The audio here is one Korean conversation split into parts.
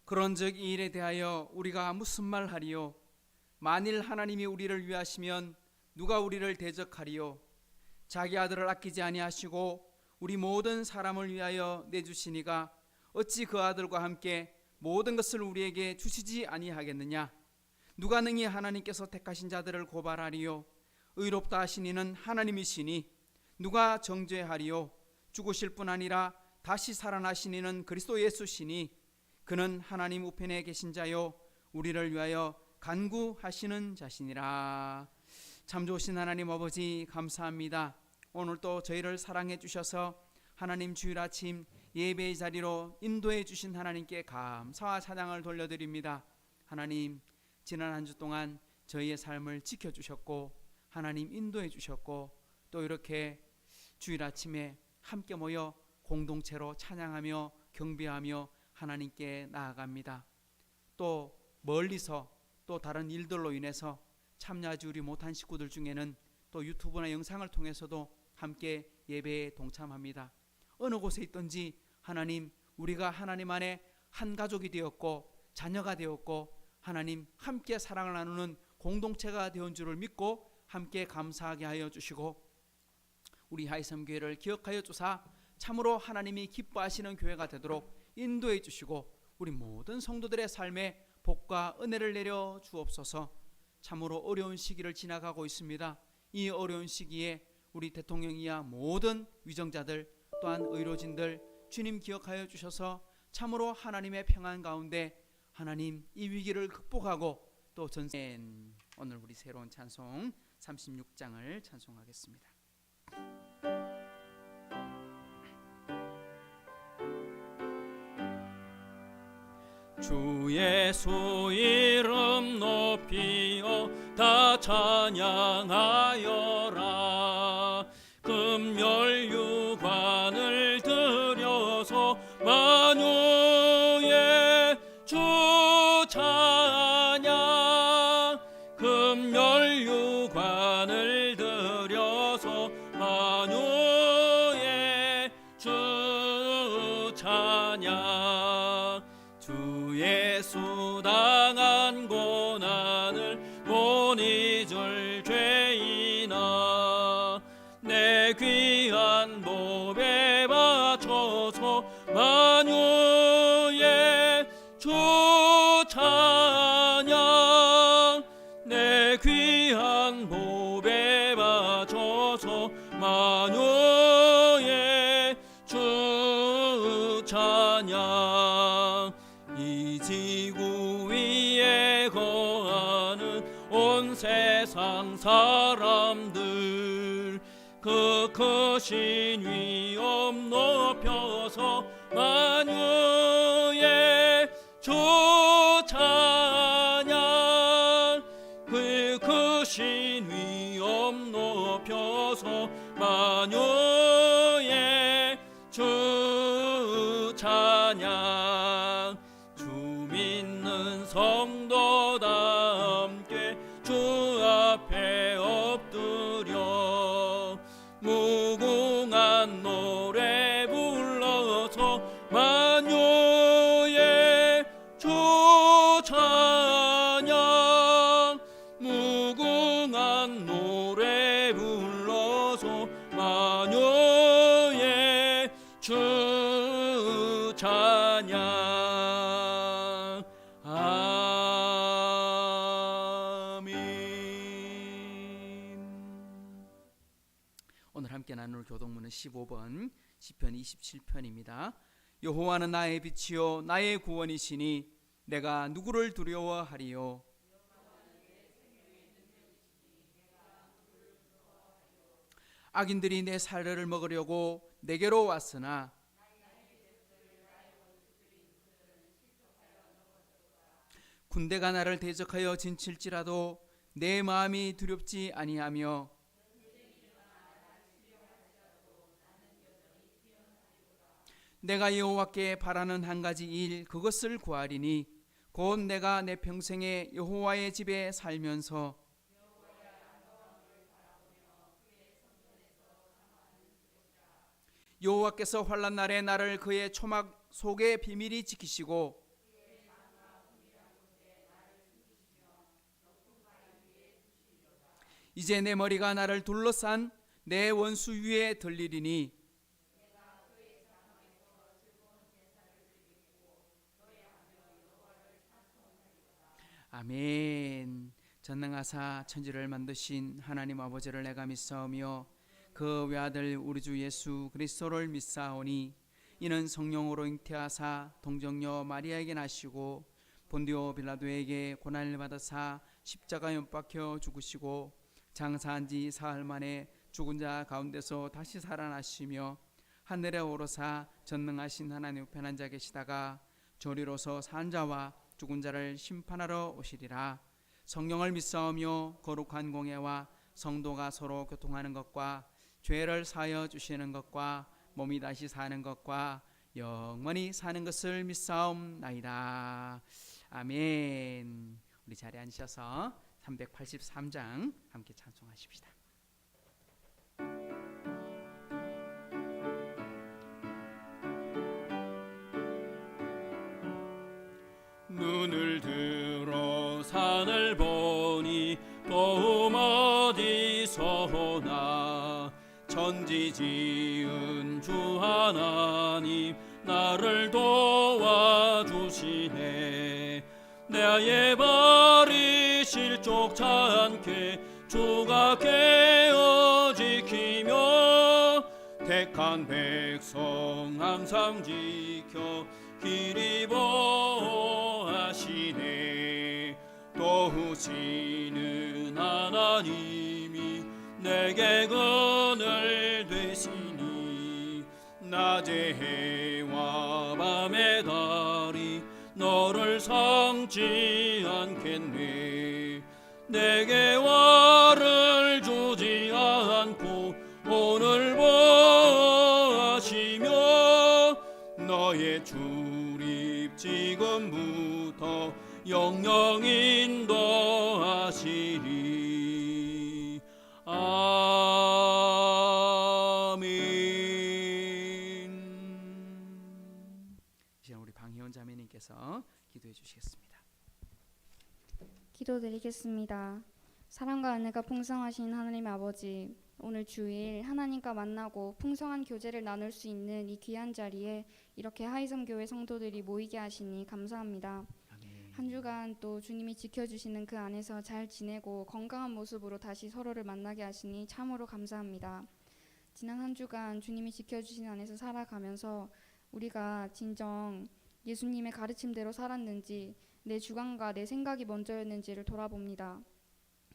그런즉 이 일에 대하여 우리가 무슨 말 하리요? 만일 하나님이 우리를 위하시면 누가 우리를 대적하리요? 자기 아들을 아끼지 아니하시고 우리 모든 사람을 위하여 내주시니가 어찌 그 아들과 함께 모든 것을 우리에게 주시지 아니하겠느냐? 누가 능히 하나님께서 택하신 자들을 고발하리요? 의롭다 하신 이는 하나님이시니 누가 정죄하리요? 죽으실 뿐 아니라 다시 살아나신 이는 그리스도 예수시니 그는 하나님 우편에 계신 자요 우리를 위하여 간구하시는 자시니라. 참 좋으신 하나님 아버지, 감사합니다. 오늘 또 저희를 사랑해 주셔서 하나님 주일 아침 예배의 자리로 인도해 주신 하나님께 감사와 찬양을 돌려드립니다. 하나님, 지난 한 주 동안 저희의 삶을 지켜주셨고 하나님 인도해 주셨고 또 이렇게 주일 아침에 함께 모여 공동체로 찬양하며 경배하며 하나님께 나아갑니다. 또 멀리서 또 다른 일들로 인해서 참여하지 못한 식구들 중에는 또 유튜브나 영상을 통해서도 함께 예배에 동참합니다. 어느 곳에 있든지 하나님, 우리가 하나님 안에 한 가족이 되었고 자녀가 되었고 하나님 함께 사랑을 나누는 공동체가 되온 줄을 믿고 함께 감사하게 하여 주시고 우리 하이섬교회를 기억하여 주사 참으로 하나님이 기뻐하시는 교회가 되도록 인도해 주시고 우리 모든 성도들의 삶에 복과 은혜를 내려 주옵소서. 참으로 어려운 시기를 지나가고 있습니다. 이 어려운 시기에 우리 대통령이야 모든 위정자들 또한 의료진들 주님 기억하여 주셔서 참으로 하나님의 평안 가운데 하나님 이 위기를 극복하고 또 전세. 오늘 우리 새로운 찬송 36장을 찬송하겠습니다. 주 예수 이름 높이어 다 찬양하여라. 금멸유관을 들여서 만유의 주 찬양. 금멸유관을 들여서 만유의 주 찬양. 주 예수 당한 고난을 못 잊을 죄인아, 내 귀한 몸에 바쳐서 만유의 주 찬양. 내 귀한 몸에 바쳐서 만유의 주 찬양. 이 지구 위에 거하는 온 세상 사람들 그 크신 위엄 높여서 만유의 주 찬양. 그 크신 위엄 높여서 만유의 주 찬양. 주 믿는 성도다 함께 주 앞에 엎드려 무궁한 노래 불러서 만유의 주 찬양. 무궁한 노래 불러서 만유의 주 찬양. 오늘 함께 나눌 교독문은 15번 시편 27편입니다. 여호와는 나의 빛이요 나의 구원이시니 내가 누구를 두려워하리요. 악인들이 내 살레를 먹으려고 내게로 왔으나 군대가 나를 대적하여 진칠지라도 내 마음이 두렵지 아니하며 내가 여호와께 바라는 한 가지 일 그것을 구하리니 곧 내가 내 평생에 여호와의 집에 살면서 여호와께서 환난 날에 나를 그의 초막 속에 비밀히 지키시고 이제 내 머리가 나를 둘러싼 내 원수 위에 들리리니 아멘. 전능하사 천지를 만드신 하나님 아버지를 내가 믿사오며 그 외아들 우리 주 예수 그리스도를 믿사오니 이는 성령으로 잉태하사 동정녀 마리아에게 나시고 본디오 빌라도에게 고난을 받으사 십자가에 못 박혀 죽으시고 장사한 지 사흘 만에 죽은 자 가운데서 다시 살아나시며 하늘에 오르사 전능하신 하나님 우편에 앉아 계시다가 저리로서 산 자와 죽은 자를 심판하러 오시리라. 성령을 믿사오며 거룩한 공예와 성도가 서로 교통하는 것과 죄를 사하여 주시는 것과 몸이 다시 사는 것과 영원히 사는 것을 믿사옵나이다. 아멘. 우리 자리에 앉으셔서 383장 함께 찬송하십시다. 눈을 들어 산을 보니 도움 어디서나 천지 지은 주 하나님 나를 도와주시네. 내 아예 버리실 족치 않게 주가 깨어 지키며 택한 백성 항상 지켜 길이 보호하시네. 도우시는 하나님이 내게 그늘 되시니 낮의 해와 밤의 달이 너를 상지 않겠네. 내게 화를 주지 않고 오늘 보호하시며 너의 출입 지금부터 영영 인도하시리. 아멘. 이제 우리 방혜원 자매님께서 기도해 주시겠습니다. 기도드리겠습니다. 사랑과 은혜가 풍성하신 하나님 아버지, 오늘 주일 하나님과 만나고 풍성한 교제를 나눌 수 있는 이 귀한 자리에 이렇게 하이섬교회 성도들이 모이게 하시니 감사합니다. 아멘. 한 주간 또 주님이 지켜주시는 그 안에서 잘 지내고 건강한 모습으로 다시 서로를 만나게 하시니 참으로 감사합니다. 지난 한 주간 주님이 지켜주신 안에서 살아가면서 우리가 진정 예수님의 가르침대로 살았는지 내 주관과 내 생각이 먼저였는지를 돌아봅니다.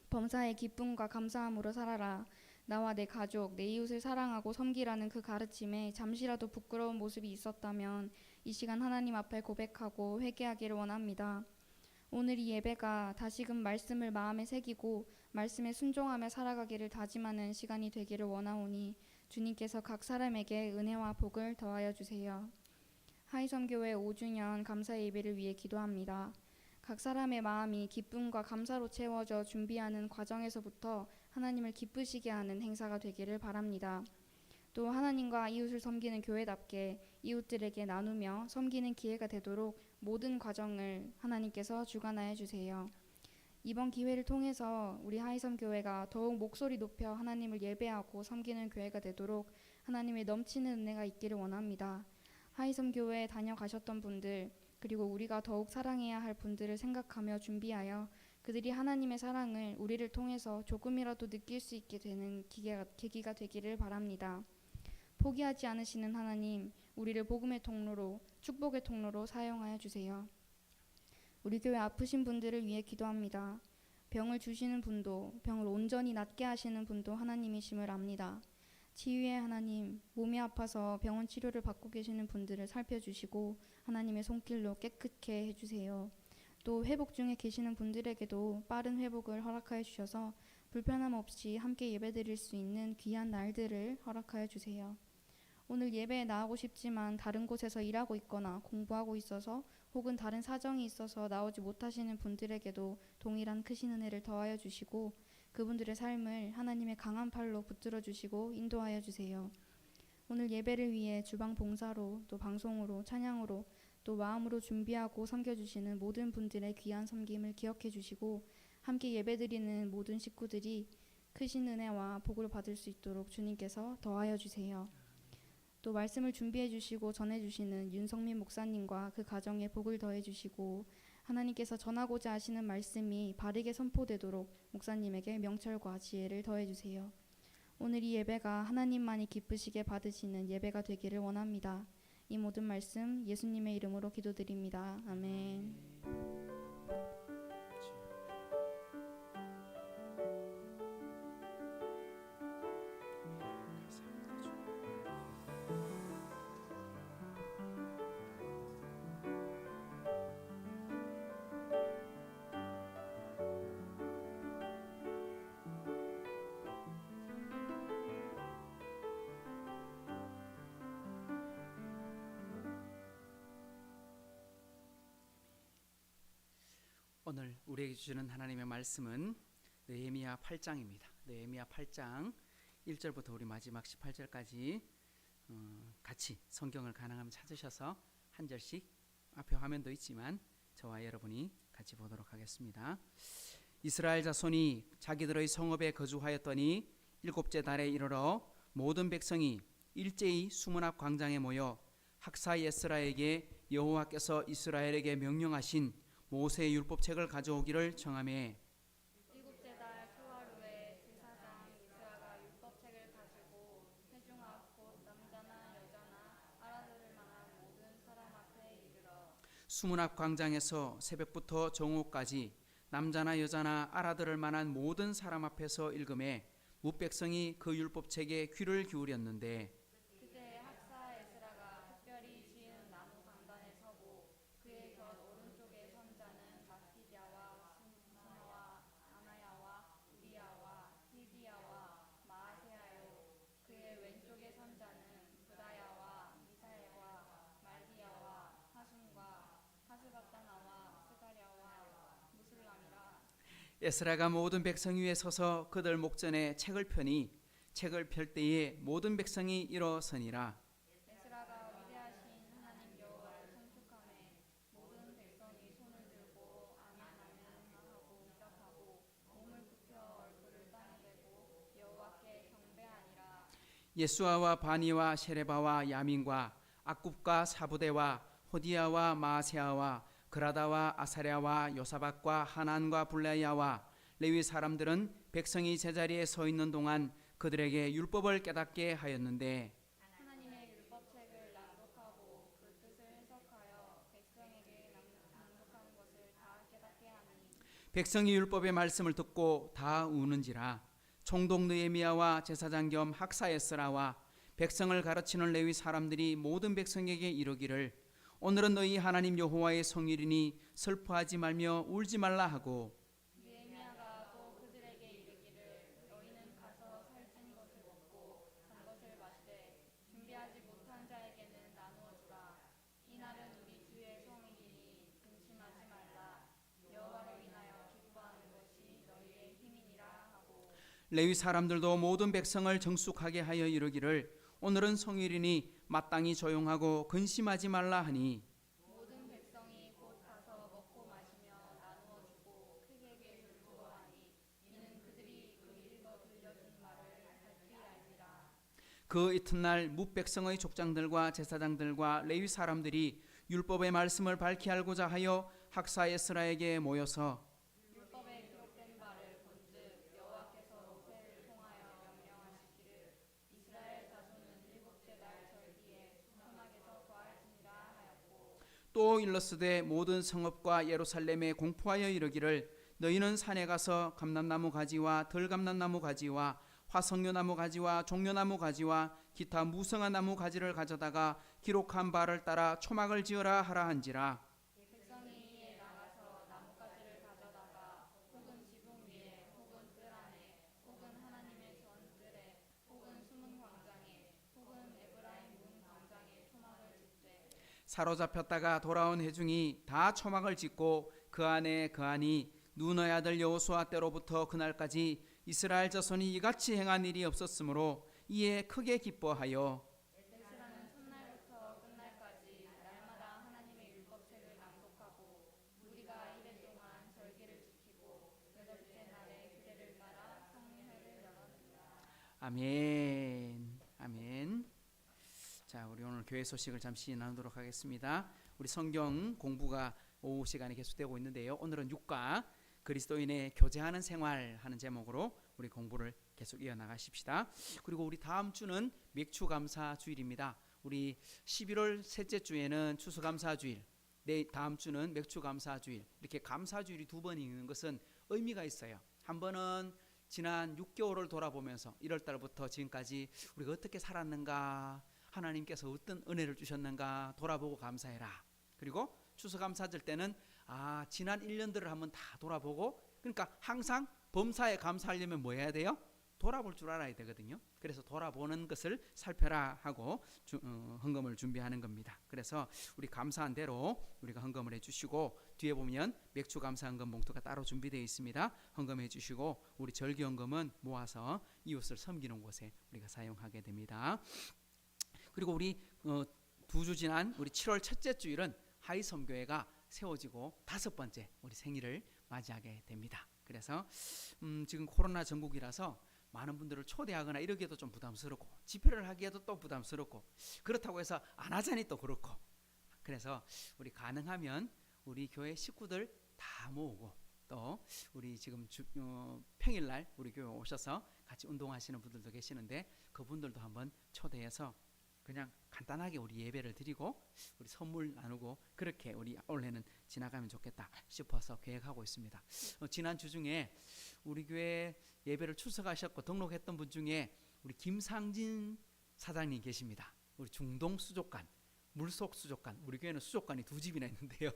범사의 기쁨과 감사함으로 살아라. 나와 내 가족, 내 이웃을 사랑하고 섬기라는 그 가르침에 잠시라도 부끄러운 모습이 있었다면 이 시간 하나님 앞에 고백하고 회개하기를 원합니다. 오늘 이 예배가 다시금 말씀을 마음에 새기고 말씀에 순종하며 살아가기를 다짐하는 시간이 되기를 원하오니 주님께서 각 사람에게 은혜와 복을 더하여 주세요. 하이섬교회 5주년 감사 예배를 위해 기도합니다. 각 사람의 마음이 기쁨과 감사로 채워져 준비하는 과정에서부터 하나님을 기쁘시게 하는 행사가 되기를 바랍니다. 또 하나님과 이웃을 섬기는 교회답게 이웃들에게 나누며 섬기는 기회가 되도록 모든 과정을 하나님께서 주관하여 주세요. 이번 기회를 통해서 우리 하이섬교회가 더욱 목소리 높여 하나님을 예배하고 섬기는 교회가 되도록 하나님의 넘치는 은혜가 있기를 원합니다. 하이섬교회에 다녀가셨던 분들, 그리고 우리가 더욱 사랑해야 할 분들을 생각하며 준비하여 그들이 하나님의 사랑을 우리를 통해서 조금이라도 느낄 수 있게 되는 계기가 되기를 바랍니다. 포기하지 않으시는 하나님, 우리를 복음의 통로로, 축복의 통로로 사용하여 주세요. 우리 교회 아프신 분들을 위해 기도합니다. 병을 주시는 분도, 병을 온전히 낫게 하시는 분도 하나님이심을 압니다. 치유의 하나님, 몸이 아파서 병원 치료를 받고 계시는 분들을 살펴주시고 하나님의 손길로 깨끗게 해주세요. 또 회복 중에 계시는 분들에게도 빠른 회복을 허락하여 주셔서 불편함 없이 함께 예배드릴 수 있는 귀한 날들을 허락하여 주세요. 오늘 예배에 나오고 싶지만 다른 곳에서 일하고 있거나 공부하고 있어서 혹은 다른 사정이 있어서 나오지 못하시는 분들에게도 동일한 크신 은혜를 더하여 주시고 그분들의 삶을 하나님의 강한 팔로 붙들어 주시고 인도하여 주세요. 오늘 예배를 위해 주방 봉사로 또 방송으로 찬양으로 또 마음으로 준비하고 섬겨주시는 모든 분들의 귀한 섬김을 기억해 주시고 함께 예배드리는 모든 식구들이 크신 은혜와 복을 받을 수 있도록 주님께서 더하여 주세요. 또 말씀을 준비해 주시고 전해 주시는 윤성민 목사님과 그 가정에 복을 더해 주시고 하나님께서 전하고자 하시는 말씀이 바르게 선포되도록 목사님에게 명철과 지혜를 더해 주세요. 오늘 이 예배가 하나님만이 기쁘시게 받으시는 예배가 되기를 원합니다. 이 모든 말씀 예수님의 이름으로 기도드립니다. 아멘. 오늘 우리에게 주시는 하나님의 말씀은 느헤미야 8장입니다. 느헤미야 8장 1절부터 우리 마지막 18절까지 같이 성경을 가능하면 찾으셔서 한 절씩 앞에 화면도 있지만 저와 여러분이 같이 보도록 하겠습니다. 이스라엘 자손이 자기들의 성읍에 거주하였더니 일곱째 달에 이르러 모든 백성이 일제히 수문 앞 광장에 모여 학사 에스라에게 여호와께서 이스라엘에게 명령하신 모세의 율법책을 가져오기를 청하매 일곱째 달 초하루에 제사장 이스라가 율법책을 가지고 회중 앞 곧 남자나 여자나 알아들을 만한 모든 사람 앞에 이르러 수문 앞 광장에서 새벽부터 정오까지 남자나 여자나 알아들을 만한 모든 사람 앞에서 읽음에 뭇백성이 그 율법책에 귀를 기울였는데 그때 학사 에스라가 특별히 지은 나무 강단에 서고 그의 곁 오른쪽에 선 자는 마스디야와 스마와 아나야와 우리야와 힐기야와 마아세야요 그의 왼쪽에 선 자는 부다야와 미사야와 말기야와 하순과 하스바다나와 스가랴와 무술람이라. 에스라가 모든 백성 위에 서서 그들 목전에 책을 펴니 책을 펼 때에 모든 백성이 일어서니라. 에스라가 위대하신 하나님 여호와를 송축하매 모든 백성이 손을 들고 아멘 아멘 하고 응답하고 몸을 굽혀 얼굴을 땅에 대고 여호와께 경배하니라. 예수아와 바니와 셰레바와 야민과 악굽과 사부대와 호디야와 마아세아와 그라다와 아사랴와 요사박과 하난과 블레야와 레위 사람들은 백성이 제자리에 서 있는 동안 그들에게 율법을 깨닫게 하였는데 하나님의 율법책을 낭독하고 그 뜻을 해석하여 백성에게 낭독하는 것을 다 깨닫게 하니 백성이 율법의 말씀을 듣고 다 우는지라. 총독 느헤미야와 제사장 겸 학사 에스라와 백성을 가르치는 레위 사람들이 모든 백성에게 이르기를 오늘은 너희 하나님 여호와의 성일이니 슬퍼하지 말며 울지 말라 하고 느헤미야가 또 그들에게 이르기를 너희는 가서 살찐 것을 먹고 단 것을 마시되 준비하지 못한 자에게는 나누어 주라. 이 날은 우리 주의 성일이니 근심하지 말라. 여호와를 인하여 기뻐하는 것이 너희의 힘이니라 하고 레위 사람들도 모든 백성을 정숙하게 하여 이르기를 오늘은 성일이니 마땅히 조용하고 근심하지 말라 하니 모든 백성이 곧 가서 먹고 마시며 나누어 주고 크게 울고 하니 이는 그들이 그 읽어 들려준 말을 갈피 알지라. 그 이튿날 뭇백성의 족장들과 제사장들과 레위 사람들이 율법의 말씀을 밝히 알고자 하여 학사 에스라에게 모여서 율법에 기록된 바를 본즉 여호와께서 모세를 통하여 명령하시기를 이스라엘 자손은 일곱째 달 절기에 사막에서 거할지니라 하였고 또 일러스되 모든 성읍과 예루살렘에 공포하여 이르기를 너희는 산에 가서 감람나무 가지와 덜감람나무 가지와 화석류나무 가지와 종려나무 가지와 기타 무성한 나무 가지를 가져다가 기록한 바를 따라 초막을 지어라 하라 한지라. 백성이 이에 나가서 나뭇가지를 가져다가 혹은 지붕 위에 혹은 뜰 안에 혹은 하나님의 전뜰에 혹은 숨은 광장에 혹은 에브라임 문 광장에 초막을 짓되 사로잡혔다가 돌아온 회중이 다 초막을 짓고 그 안에 거하니 눈의 아들 여호수아 때로부터 그날까지 이스라엘 자손이 이같이 행한 일이 없었으므로 이에 크게 기뻐하여 에스라는 첫날부터 끝날까지 날마다 하나님의 율법책을 낭독하고 우리가 이래 동안 절기를 지키고 여덟째 날에 규례를 따라 성회를 아멘. 아멘. 자, 우리 오늘 교회 소식을 잠시 나누도록 하겠습니다. 우리 성경 공부가 오후 시간에 계속되고 있는데요. 오늘은 6과 그리스도인의 교제하는 생활 하는 제목으로 우리 공부를 계속 이어나가십시다. 그리고 우리 다음 주는 맥주감사 주일입니다. 우리 11월 셋째 주에는 추수감사 주일, 다음 주는 맥주감사 주일. 이렇게 감사 주일이 두 번 있는 것은 의미가 있어요. 한 번은 지난 6개월을 돌아보면서 1월 달부터 지금까지 우리가 어떻게 살았는가, 하나님께서 어떤 은혜를 주셨는가 돌아보고 감사해라. 그리고 추수감사절 때는 지난 1년들을 한번 다 돌아보고, 그러니까 항상 범사에 감사하려면 뭐 해야 돼요? 돌아볼 줄 알아야 되거든요. 그래서 돌아보는 것을 살펴라 하고 헌금을 준비하는 겁니다. 그래서 우리 감사한 대로 우리가 헌금을 해주시고, 뒤에 보면 맥주 감사 헌금 봉투가 따로 준비되어 있습니다. 헌금해 주시고 우리 절기 헌금은 모아서 이웃을 섬기는 곳에 우리가 사용하게 됩니다. 그리고 우리 두 주 지난 우리 7월 첫째 주일은 하이섬교회가 세워지고 5번째 우리 생일을 맞이하게 됩니다. 그래서 지금 코로나 전국이라서 많은 분들을 초대하거나 이러기에도 좀 부담스럽고, 집회를 하기에도 또 부담스럽고, 그렇다고 해서 안 하자니 또 그렇고, 그래서 우리 가능하면 우리 교회 식구들 다 모으고, 또 우리 지금 평일날 우리 교회 오셔서 같이 운동하시는 분들도 계시는데 그분들도 한번 초대해서 그냥 간단하게 우리 예배를 드리고 우리 선물 나누고, 그렇게 우리 올해는 지나가면 좋겠다 싶어서 계획하고 있습니다. 지난 주 중에 우리 교회 예배를 출석하셨고 등록했던 분 중에 우리 김상진 사장님 계십니다. 우리 중동 수족관, 물속 수족관, 우리 교회는 수족관이 2집이나 있는데요.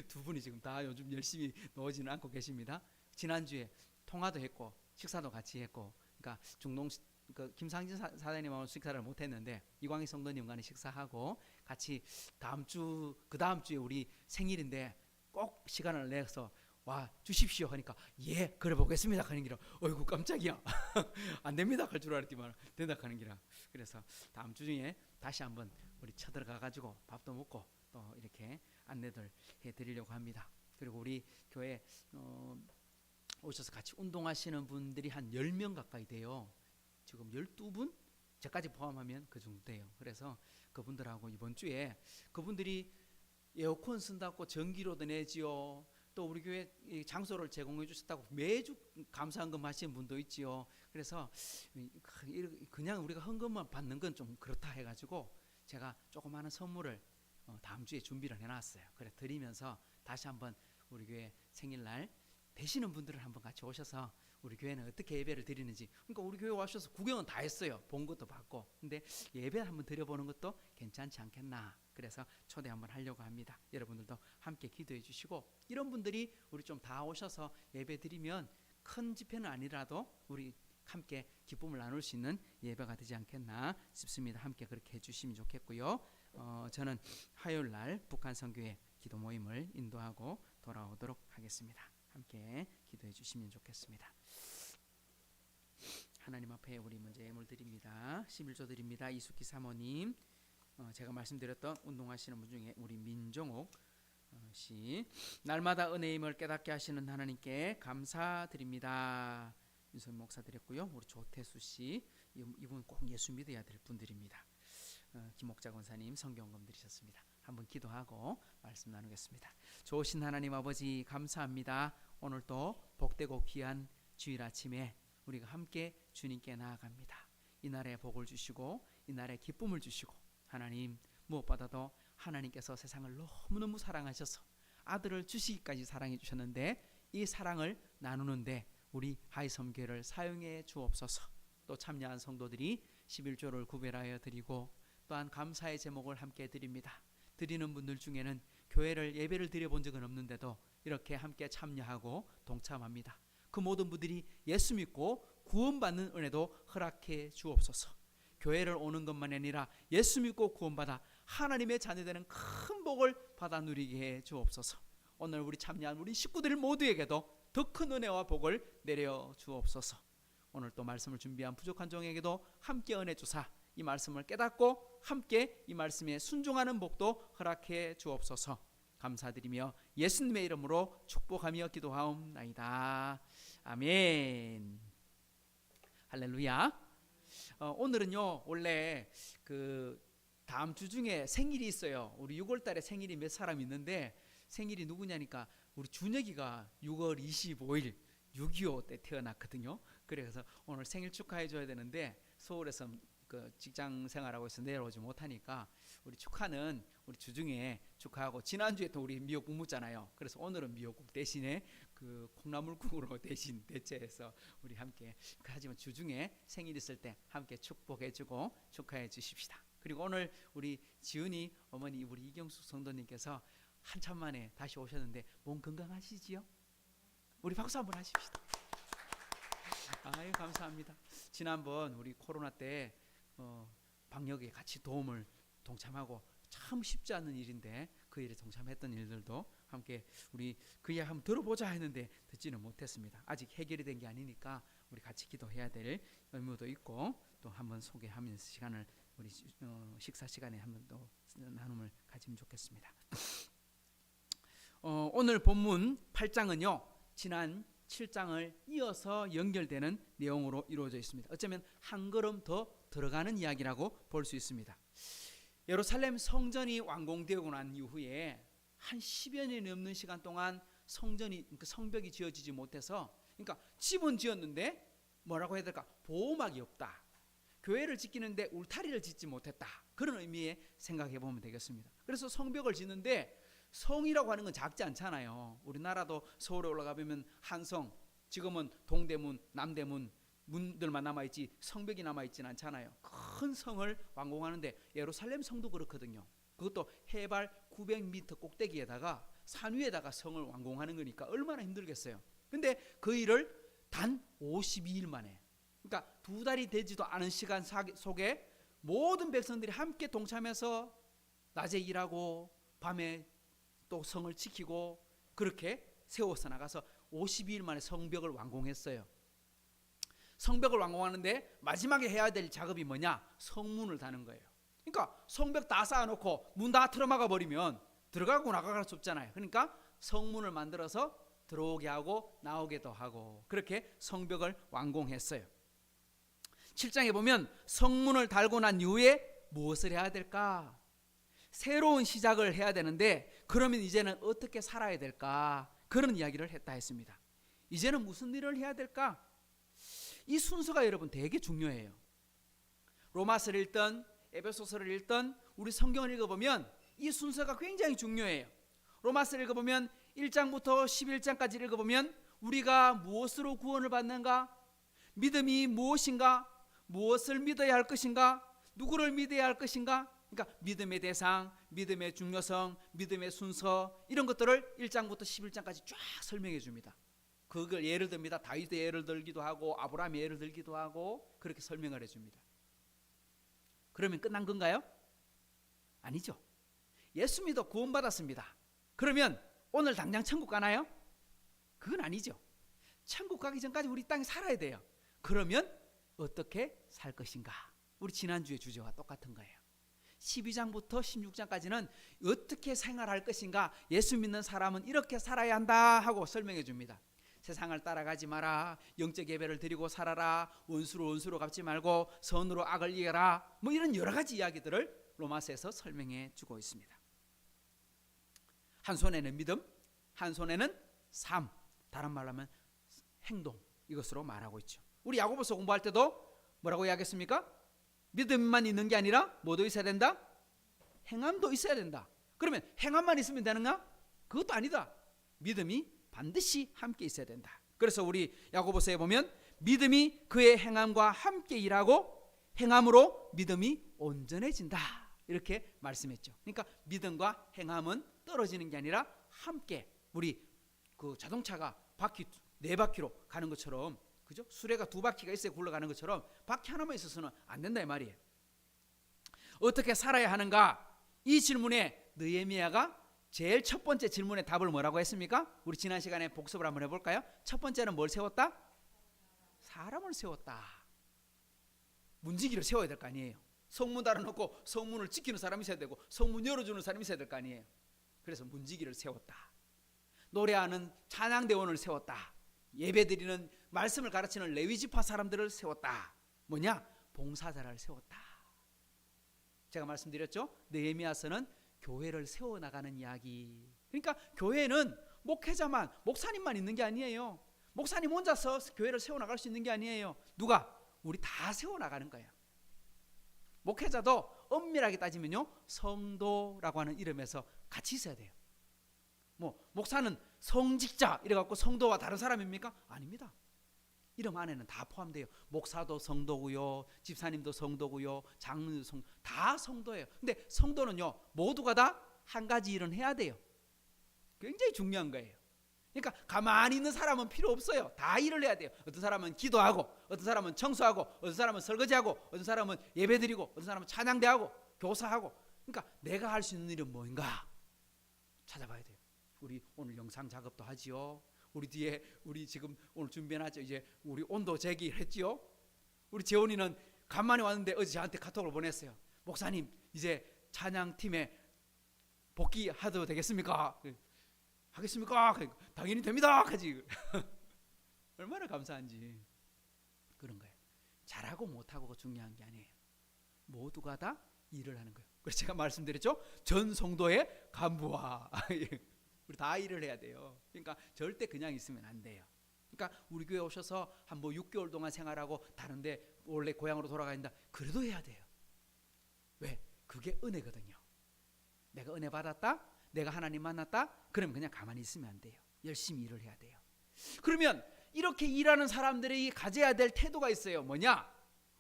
두 분이 지금 다 요즘 열심히 넣어지는 않고 계십니다. 지난주에 통화도 했고 식사도 같이 했고, 그러니까 중동 김상진 사장님하고 식사를 못했는데 이광희 성도님과는 식사하고 같이 그 다음 주에 우리 생일인데 꼭 시간을 내서 와 주십시오 하니까 예 그래 보겠습니다 하는 기라, 어이구 깜짝이야. 안 됩니다 할 줄 알았더만 된다 하는 기라. 그래서 다음 주 중에 다시 한번 우리 쳐들어가 가지고 밥도 먹고 또 이렇게 안내들 해드리려고 합니다. 그리고 우리 교회 오셔서 같이 운동하시는 분들이 한 10명 가까이 돼요. 지금 12분? 저까지 포함하면 그 정도 돼요. 그래서 그분들하고 이번 주에, 그분들이 에어컨 쓴다고 전기료도 내지요, 또 우리 교회 장소를 제공해 주셨다고 매주 감사헌금 하시는 분도 있지요. 그래서 그냥 우리가 헌금만 받는 건 좀 그렇다 해가지고 제가 조그마한 선물을 다음 주에 준비를 해놨어요. 그래 드리면서 다시 한번 우리 교회 생일날 되시는 분들을 한번 같이 오셔서 우리 교회는 어떻게 예배를 드리는지, 그러니까 우리 교회 와셔서 구경은 다 했어요. 본 것도 봤고. 근데 예배 한번 드려보는 것도 괜찮지 않겠나. 그래서 초대 한번 하려고 합니다. 여러분들도 함께 기도해 주시고, 이런 분들이 우리 좀 다 오셔서 예배 드리면 큰 집회는 아니라도 우리 함께 기쁨을 나눌 수 있는 예배가 되지 않겠나 싶습니다. 함께 그렇게 해주시면 좋겠고요. 저는 화요일 날 북한 선교회 기도 모임을 인도하고 돌아오도록 하겠습니다. 함께 기도해 주시면 좋겠습니다. 하나님 앞에 우리 먼저 예물 드립니다. 11조 드립니다. 이숙희 사모님, 제가 말씀드렸던 운동하시는 분 중에 우리 민정옥 씨, 날마다 은혜임을 깨닫게 하시는 하나님께 감사드립니다. 윤선 목사 드렸고요. 우리 조태수 씨, 이분 꼭 예수 믿어야 될 분들입니다. 김옥자 권사님 성경금 드리셨습니다. 한번 기도하고 말씀 나누겠습니다. 좋으신 하나님 아버지 감사합니다. 오늘도 복되고 귀한 주일 아침에 우리가 함께 주님께 나아갑니다. 이날에 복을 주시고 이날에 기쁨을 주시고, 하나님 무엇보다도 하나님께서 세상을 너무너무 사랑하셔서 아들을 주시기까지 사랑해 주셨는데, 이 사랑을 나누는데 우리 하이섬교회를 사용해 주옵소서. 또 참여한 성도들이 11조를 구별하여 드리고 또한 감사의 제목을 함께 드립니다. 드리는 분들 중에는 교회를 예배를 드려본 적은 없는데도 이렇게 함께 참여하고 동참합니다. 그 모든 분들이 예수 믿고 구원받는 은혜도 허락해 주옵소서. 교회를 오는 것만 아니라 예수 믿고 구원받아 하나님의 자녀되는 큰 복을 받아 누리게 해 주옵소서. 오늘 우리 참여한 우리 식구들 모두에게도 더 큰 은혜와 복을 내려 주옵소서. 오늘 또 말씀을 준비한 부족한 종에게도 함께 은혜 주사 이 말씀을 깨닫고 함께 이 말씀에 순종하는 복도 허락해 주옵소서. 감사드리며 예수님의 이름으로 축복하며 기도하옵나이다. 아멘. 할렐루야. 오늘은요 원래 그 다음 주 중에 생일이 있어요. 우리 6월 달에 생일이 몇 사람 있는데 생일이 누구냐니까 우리 준혁이가 6월 25일 6.25 때 태어났거든요. 그래서 오늘 생일 축하해 줘야 되는데 서울에서 그 직장 생활하고 있어 내려오지 못하니까 우리 축하는 우리 주중에 축하하고, 지난주에 또 우리 미역국 묻잖아요. 그래서 오늘은 미역국 대신에 그 콩나물국으로 대신 대체해서 우리 함께, 하지만 주중에 생일 있을 때 함께 축복해 주고 축하해 주십시다. 그리고 오늘 우리 지은이 어머니 우리 이경숙 성도님께서 한참 만에 다시 오셨는데 몸 건강하시지요? 우리 박수 한번 하십시다. 아유 감사합니다. 지난번 우리 코로나 때 방역에 같이 동참하고 참 쉽지 않은 일인데 그 일에 동참했던 일들도 함께 우리 그 이야기 한번 들어보자 했는데 듣지는 못했습니다. 아직 해결이 된 게 아니니까 우리 같이 기도해야 될 의무도 있고 또 한번 소개하면서 시간을 우리 식사 시간에 한번 또 나눔을 가지면 좋겠습니다. 오늘 본문 8장은요 지난 7장을 이어서 연결되는 내용으로 이루어져 있습니다. 어쩌면 한 걸음 더 들어가는 이야기라고 볼 수 있습니다. 예루살렘 성전이 완공되고 난 이후에 한 10여 년이 넘는 시간 동안 성벽이 지어지지 못해서, 그러니까 집은 지었는데 뭐라고 해야 될까? 보호막이 없다. 교회를 지키는데 울타리를 짓지 못했다. 그런 의미에 생각해 보면 되겠습니다. 그래서 성벽을 짓는데 성이라고 하는 건 작지 않잖아요. 우리나라도 서울에 올라가 보면 한성, 지금은 동대문, 남대문 문들만 남아있지 성벽이 남아있지는 않잖아요. 큰 성을 완공하는데 예루살렘 성도 그렇거든요. 그것도 해발 900m 꼭대기에다가 산 위에다가 성을 완공하는 거니까 얼마나 힘들겠어요. 근데 그 일을 단 52일 만에, 그러니까 2달이 되지도 않은 시간 속에 모든 백성들이 함께 동참해서 낮에 일하고 밤에 또 성을 지키고 그렇게 세워서 나가서 52일 만에 성벽을 완공했어요. 성벽을 완공하는데 마지막에 해야 될 작업이 뭐냐? 성문을 다는 거예요. 그러니까 성벽 다 쌓아놓고 문 다 틀어막아 버리면 들어가고 나가갈 수 없잖아요. 그러니까 성문을 만들어서 들어오게 하고 나오게도 하고 그렇게 성벽을 완공했어요. 7장에 보면 성문을 달고 난 이후에 무엇을 해야 될까? 새로운 시작을 해야 되는데 그러면 이제는 어떻게 살아야 될까? 그런 이야기를 했다 했습니다. 이제는 무슨 일을 해야 될까? 이 순서가 여러분 되게 중요해요. 로마서를 읽던 에베소서를 읽던 우리 성경을 읽어보면 이 순서가 굉장히 중요해요. 로마서를 읽어보면 1장부터 11장까지 읽어보면 우리가 무엇으로 구원을 받는가? 믿음이 무엇인가? 무엇을 믿어야 할 것인가? 누구를 믿어야 할 것인가? 그러니까 믿음의 대상, 믿음의 중요성, 믿음의 순서 이런 것들을 1장부터 11장까지 쫙 설명해 줍니다. 그걸 예를 듭니다. 다윗의 예를 들기도 하고 아브라함의 예를 들기도 하고 그렇게 설명을 해줍니다. 그러면 끝난 건가요? 아니죠. 예수 믿어 구원받았습니다. 그러면 오늘 당장 천국 가나요? 그건 아니죠. 천국 가기 전까지 우리 땅에 살아야 돼요. 그러면 어떻게 살 것인가? 우리 지난주의 주제와 똑같은 거예요. 12장부터 16장까지는 어떻게 생활할 것인가? 예수 믿는 사람은 이렇게 살아야 한다 하고 설명해 줍니다. 세상을 따라가지 마라, 영적 예배를 드리고 살아라, 원수로 원수로 갚지 말고 선으로 악을 이겨라, 뭐 이런 여러 가지 이야기들을 로마서에서 설명해 주고 있습니다. 한 손에는 믿음, 한 손에는 삶, 다른 말로 하면 행동, 이것으로 말하고 있죠. 우리 야고보서 공부할 때도 뭐라고 이야기했습니까? 믿음만 있는 게 아니라 뭐도 있어야 된다? 행함도 있어야 된다. 그러면 행함만 있으면 되는가? 그것도 아니다. 믿음이 반드시 함께 있어야 된다. 그래서 우리 야고보서에 보면 믿음이 그의 행함과 함께 일하고 행함으로 믿음이 온전해진다 이렇게 말씀했죠. 그러니까 믿음과 행함은 떨어지는 게 아니라 함께, 우리 그 자동차가 바퀴 4바퀴로 가는 것처럼, 그죠? 수레가 2바퀴가 있어야 굴러가는 것처럼 바퀴 하나만 있어서는 안 된다 이 말이에요. 어떻게 살아야 하는가? 이 질문에 느헤미야가 제일 첫 번째 질문의 답을 뭐라고 했습니까? 우리 지난 시간에 복습을 한번 해볼까요? 첫 번째는 뭘 세웠다? 사람을 세웠다. 문지기를 세워야 될 거 아니에요. 성문 달아놓고 성문을 지키는 사람이 있어야 되고 성문 열어주는 사람이 있어야 될 거 아니에요. 그래서 문지기를 세웠다. 노래하는 찬양대원을 세웠다. 예배드리는 말씀을 가르치는 레위지파 사람들을 세웠다. 뭐냐? 봉사자를 세웠다. 제가 말씀드렸죠? 느헤미야서는 교회를 세워나가는 이야기. 그러니까 교회는 목회자만, 목사님만 있는 게 아니에요. 목사님 혼자서 교회를 세워나갈 수 있는 게 아니에요. 누가? 우리 다 세워나가는 거예요. 목회자도 엄밀하게 따지면요, 성도라고 하는 이름에서 같이 있어야 돼요. 뭐 목사는 성직자 이래갖고 성도와 다른 사람입니까? 아닙니다. 이름 안에는 다 포함돼요. 목사도 성도고요, 집사님도 성도고요, 장로도 다 성도예요. 근데 성도는요, 모두가 다 한 가지 일은 해야 돼요. 굉장히 중요한 거예요. 그러니까 가만히 있는 사람은 필요 없어요. 다 일을 해야 돼요. 어떤 사람은 기도하고, 어떤 사람은 청소하고, 어떤 사람은 설거지하고, 어떤 사람은 예배드리고, 어떤 사람은 찬양대하고, 교사하고. 그러니까 내가 할 수 있는 일은 뭔가 찾아봐야 돼요. 우리 오늘 영상 작업도 하지요. 우리 뒤에 우리 지금 오늘 준비해놨죠. 이제 우리 온도 제기를 했지요. 우리 재훈이는 간만에 왔는데 어제 저한테 카톡을 보냈어요. 목사님, 이제 찬양팀에 복귀하도 되겠습니까? 하겠습니까? 당연히 됩니다. 하지. 얼마나 감사한지. 그런 거예요. 잘하고 못하고가 중요한 게 아니에요. 모두가 다 일을 하는 거예요. 그래서 제가 말씀드렸죠. 전 성도의 간부와 우리 다 일을 해야 돼요. 그러니까 절대 그냥 있으면 안 돼요. 그러니까 우리 교회 오셔서 한 뭐 6개월 동안 생활하고 다른데 원래 고향으로 돌아가야 그래도 해야 돼요. 왜? 그게 은혜거든요. 내가 은혜 받았다, 내가 하나님 만났다, 그럼 그냥 가만히 있으면 안 돼요. 열심히 일을 해야 돼요. 그러면 이렇게 일하는 사람들이 가져야 될 태도가 있어요. 뭐냐?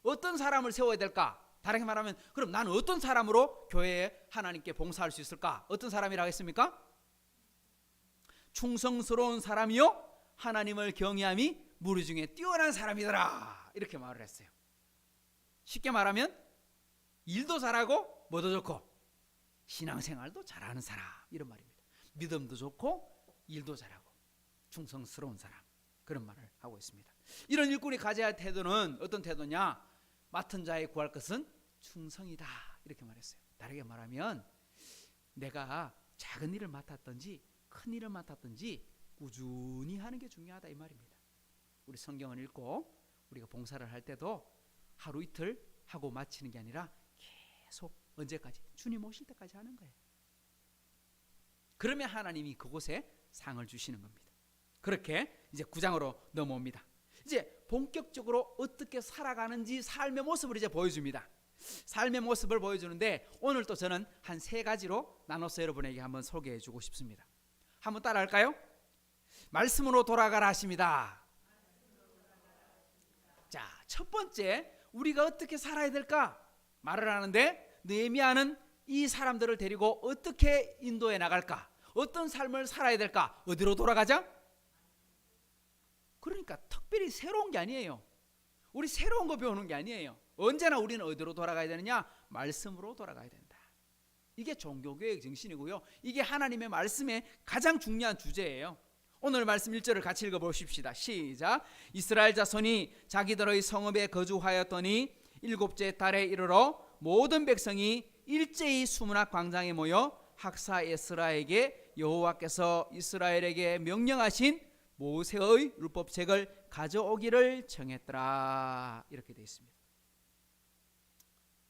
어떤 사람을 세워야 될까? 다르게 말하면 그럼 나는 어떤 사람으로 교회에 하나님께 봉사할 수 있을까? 어떤 사람이라고 했습니까? 충성스러운 사람이요, 하나님을 경외함이 무리 중에 뛰어난 사람이더라, 이렇게 말을 했어요. 쉽게 말하면 일도 잘하고 뭐도 좋고 신앙생활도 잘하는 사람, 이런 말입니다. 믿음도 좋고 일도 잘하고 충성스러운 사람, 그런 말을 하고 있습니다. 이런 일꾼이 가져야 할 태도는 어떤 태도냐? 맡은 자에 구할 것은 충성이다, 이렇게 말했어요. 다르게 말하면 내가 작은 일을 맡았든지 큰 일을 맡았든지 꾸준히 하는 게 중요하다, 이 말입니다. 우리 성경을 읽고 우리가 봉사를 할 때도 하루 이틀 하고 마치는 게 아니라 계속 언제까지? 주님 오실 때까지 하는 거예요. 그러면 하나님이 그곳에 상을 주시는 겁니다. 그렇게 이제 9장으로 넘어옵니다. 이제 본격적으로 어떻게 살아가는지 삶의 모습을 이제 보여줍니다. 삶의 모습을 보여주는데 오늘 또 저는 한 3가지로 나눠서 여러분에게 한번 소개해 주고 싶습니다. 한번 따라 할까요? 말씀으로 돌아가라 하십니다. 자, 첫 번째, 우리가 어떻게 살아야 될까 말을 하는데, 느헤미야는 이 사람들을 데리고 어떻게 인도해 나갈까? 어떤 삶을 살아야 될까? 어디로 돌아가자? 그러니까 특별히 새로운 게 아니에요. 우리 새로운 거 배우는 게 아니에요. 언제나 우리는 어디로 돌아가야 되느냐? 말씀으로 돌아가야 된다. 이게 종교교회의 정신이고요. 이게 하나님의 말씀의 가장 중요한 주제예요. 오늘 말씀 1절을 같이 읽어보십시다. 시작. 이스라엘 자손이 자기들의 성읍에 거주하였더니 7째 달에 이르러 모든 백성이 일제히 수문학 광장에 모여 학사 에스라에게 여호와께서 이스라엘에게 명령하신 모세의 율법책을 가져오기를 정했더라, 이렇게 되어 있습니다.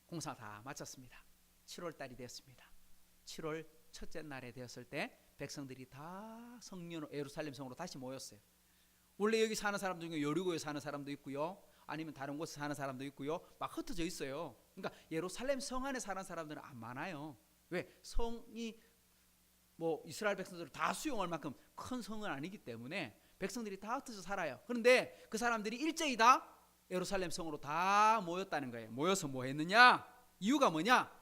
공사 다 마쳤습니다. 7월 달이 되었습니다. 7월 첫째 날에 되었을 때 백성들이 다 성전 예루살렘 성으로 다시 모였어요. 원래 여기 사는 사람 중에 여리고에 사는 사람도 있고요, 아니면 다른 곳에 사는 사람도 있고요, 막 흩어져 있어요. 그러니까 예루살렘 성 안에 사는 사람들은 안 많아요. 왜? 성이 뭐 이스라엘 백성들을 다 수용할 만큼 큰 성은 아니기 때문에 백성들이 다 흩어져 살아요. 그런데 그 사람들이 일제히 다 예루살렘 성으로 다 모였다는 거예요. 모여서 뭐 했느냐? 이유가 뭐냐?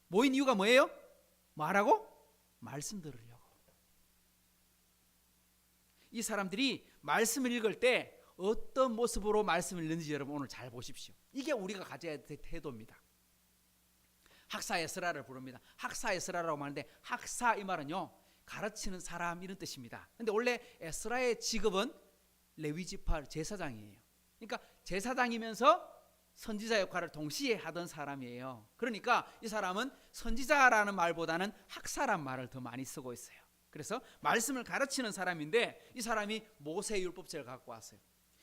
모인 이유가 뭐예요? 말하고 말씀 들으려고. 이 사람들이 말씀을 읽을 때 어떤 모습으로 말씀을 읽는지 여러분 오늘 잘 보십시오. 이게 우리가 가져야 될 태도입니다. 학사 에스라를 부릅니다. 학사 에스라라고 하는데, 학사 이 말은요, 가르치는 사람 이런 뜻입니다. 근데 원래 에스라의 직업은 레위 지파 제사장이에요. 그러니까 제사장이면서 선지자 역할을 동시에 하던 사람이에요. 그러니까 이 사람은 선지자라는 말보다는 학사란 말을 더 많이 쓰고 있어요. 그래서 말씀을 가르치는 사람인데, 이 사람이 모세 율법책을 갖고 왔어요.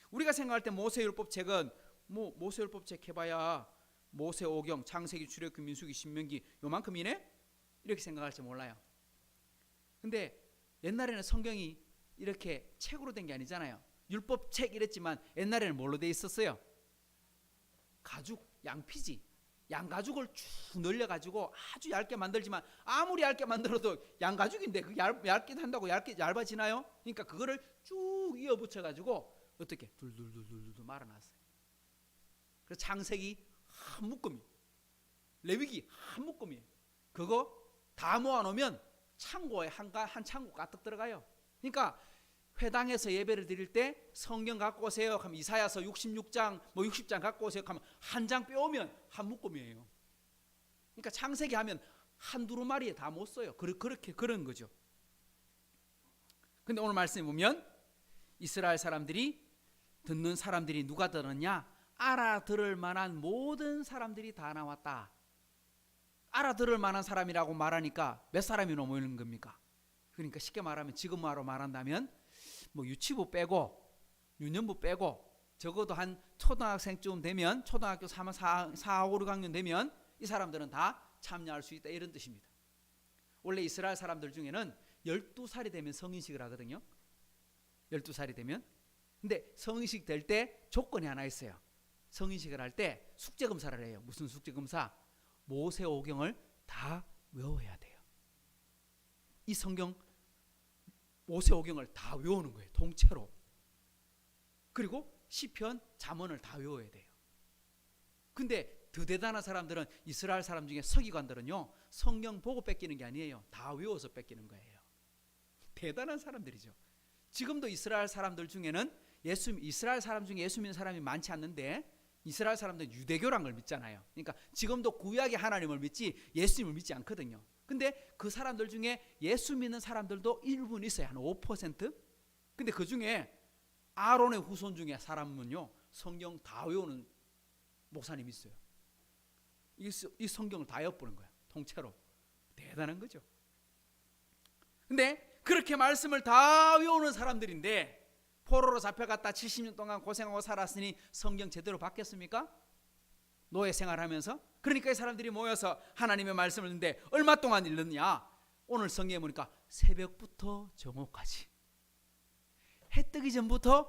우리가 생각할 때 모세 율법책은 뭐 모세율법 책해봐야 모세오경, 창세기, 출애굽기, 민수기, 신명기 요만큼이네? 이렇게 생각할지 몰라요. 근데 옛날에는 성경이 이렇게 책으로 된 게 아니잖아요. 율법 책 이랬지만 옛날에는 뭘로 돼 있었어요? 가죽, 양피지. 양가죽을 쭉 늘려가지고 아주 얇게 만들지만 아무리 얇게 만들어도 양가죽인데 그게 얇게 한다고 얇아지나요? 그러니까 그거를 쭉 이어붙여가지고 어떻게 둘둘둘둘 말아놨어요. 그래서 창세기 한 묶음이, 레위기 한 묶음이에요. 그거 다 모아놓으면 창고에 한 창고 가득 들어가요. 그러니까 회당에서 예배를 드릴 때 성경 갖고 오세요 하면 이사야서 66장 뭐 60장 갖고 오세요 하면 한 장 빼오면 한 묶음이에요. 그러니까 창세기 하면 한 두루마리에 다 못 써요. 그렇게 그런 거죠. 근데 오늘 말씀에 보면 이스라엘 사람들이 듣는 사람들이 누가 들었냐? 알아들을 만한 모든 사람들이 다 나왔다. 알아들을 만한 사람이라고 말하니까 몇 사람이 모이는 겁니까? 그러니까 쉽게 말하면 지금으로 말한다면 뭐 유치부 빼고 유년부 빼고 적어도 한 초등학생쯤 되면 초등학교 3, 4, 5, 6학년 되면 이 사람들은 다 참여할 수 있다 이런 뜻입니다. 원래 이스라엘 사람들 중에는 12살이 되면 성인식을 하거든요. 12살이 되면. 근데 성인식 될 때 조건이 하나 있어요. 성인식을 할 때 숙제검사를 해요. 무슨 숙제검사? 모세오경을 다 외워야 돼요. 이 성경 모세오경을 다 외우는 거예요. 통째로. 그리고 시편, 잠언을 다 외워야 돼요. 근데 더 대단한 사람들은 이스라엘 사람 중에 서기관들은요 성경 보고 뺏기는 게 아니에요. 다 외워서 뺏기는 거예요. 대단한 사람들이죠. 지금도 이스라엘 사람들 중에는 이스라엘 사람 중에 예수 믿는 사람이 많지 않는데 이스라엘 사람들은 유대교란 걸 믿잖아요. 그러니까 지금도 구약의 하나님을 믿지 예수님을 믿지 않거든요. 근데 그 사람들 중에 예수 믿는 사람들도 일부는 있어요. 한 5%. 근데 그 중에 아론의 후손 중에 사람은요 성경 다 외우는 목사님이 있어요. 이 성경을 다 엿보는 거예요. 통째로. 대단한 거죠. 근데 그렇게 말씀을 다 외우는 사람들인데 포로로 잡혀갔다 70년 동안 고생하고 살았으니 성경 제대로 받겠습니까? 노예 생활하면서. 그러니까 이 사람들이 모여서 하나님의 말씀을 듣는데 얼마 동안 읽느냐? 오늘 성경에 보니까 새벽부터 정오까지, 해 뜨기 전부터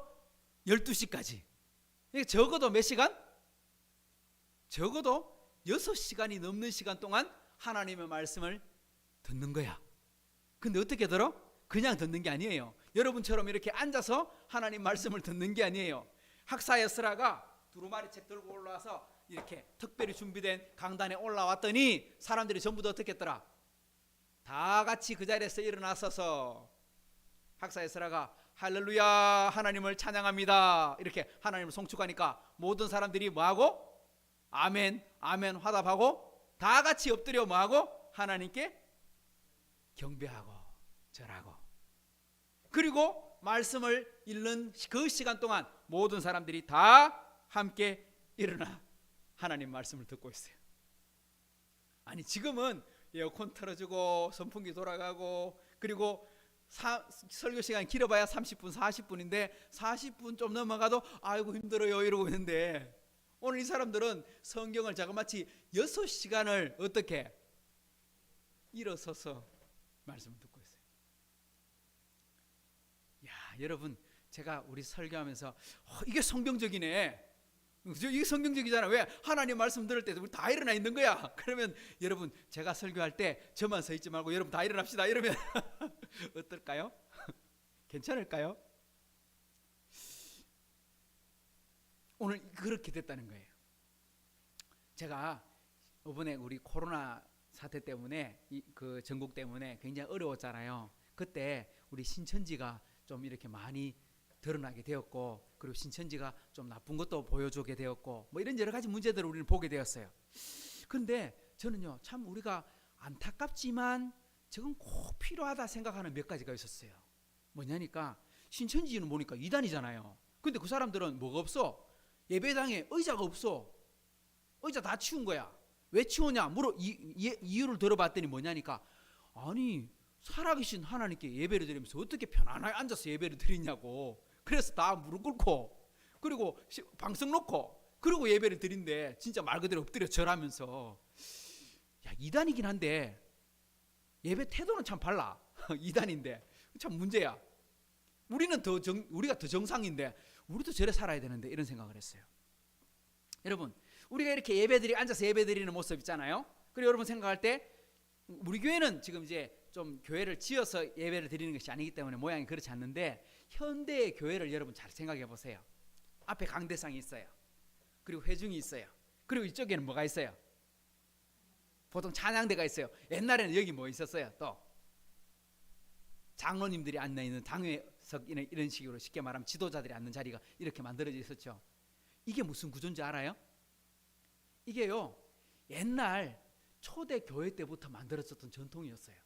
12시까지. 적어도 몇 시간? 적어도 6시간이 넘는 시간 동안 하나님의 말씀을 듣는 거야. 근데 어떻게 들어? 그냥 듣는 게 아니에요. 여러분처럼 이렇게 앉아서 하나님 말씀을 듣는 게 아니에요. 학사 에스라가 두루마리 책 들고 올라와서 이렇게 특별히 준비된 강단에 올라왔더니 사람들이 전부 다 어떻게 했더라? 다 같이 그 자리에서 일어나서서 학사 에스라가 할렐루야 하나님을 찬양합니다 이렇게 하나님을 송축하니까 모든 사람들이 뭐하고? 아멘 아멘 화답하고 다 같이 엎드려 뭐하고? 하나님께 경배하고 절하고. 그리고 말씀을 읽는 그 시간 동안 모든 사람들이 다 함께 일어나 하나님 말씀을 듣고 있어요. 아니 지금은 에어컨 틀어주고 선풍기 돌아가고 그리고 설교 시간 길어봐야 30분 40분인데 40분 좀 넘어가도 아이고 힘들어요 이러고 있는데 오늘 이 사람들은 성경을 자그마치 6시간을 어떻게 일어서서 말씀을 듣고 있어요. 야 여러분 제가 우리 설교하면서 이게 성경적이네. 이게 성경적이잖아. 왜? 하나님 말씀 들을 때 우리 다 일어나 있는 거야. 그러면 여러분 제가 설교할 때 저만 서 있지 말고 여러분 다 일어납시다 이러면 어떨까요? 괜찮을까요? 오늘 그렇게 됐다는 거예요. 제가 이번에 우리 코로나 사태 때문에 그 전국 때문에 굉장히 어려웠잖아요. 그때 우리 신천지가 좀 이렇게 많이 드러나게 되었고 그리고 신천지가 좀 나쁜 것도 보여주게 되었고 뭐 이런 여러 가지 문제들을 우리는 보게 되었어요. 그런데 저는요 참 우리가 안타깝지만 저건 꼭 필요하다 생각하는 몇 가지가 있었어요. 뭐냐니까 신천지는 보니까 이단이잖아요. 근데 그 사람들은 뭐가 없어? 예배당에 의자가 없어. 의자 다 치운 거야. 왜 치우냐? 이유를 들어봤더니 뭐냐니까 아니 살아계신 하나님께 예배를 드리면서 어떻게 편안하게 앉아서 예배를 드리냐고. 그래서 다 무릎 꿇고 그리고 방석 놓고 그리고 예배를 드린대. 진짜 말 그대로 엎드려 절하면서. 야, 이단이긴 한데 예배 태도는 참 발라. 이단인데 참 문제야. 우리가 더 정상인데 우리도 저래 살아야 되는데, 이런 생각을 했어요. 여러분, 우리가 이렇게 앉아서 예배 드리는 모습 있잖아요. 그리고 여러분 생각할 때 우리 교회는 지금 이제 좀 교회를 지어서 예배를 드리는 것이 아니기 때문에 모양이 그렇지 않는데, 현대의 교회를 여러분 잘 생각해 보세요. 앞에 강대상이 있어요. 그리고 회중이 있어요. 그리고 이쪽에는 뭐가 있어요? 보통 찬양대가 있어요. 옛날에는 여기 뭐 있었어요? 또 장로님들이 앉아 있는 당회석, 이런 식으로 쉽게 말하면 지도자들이 앉는 자리가 이렇게 만들어져 있었죠. 이게 무슨 구조인지 알아요? 이게요, 옛날 초대 교회 때부터 만들어졌던 전통이었어요.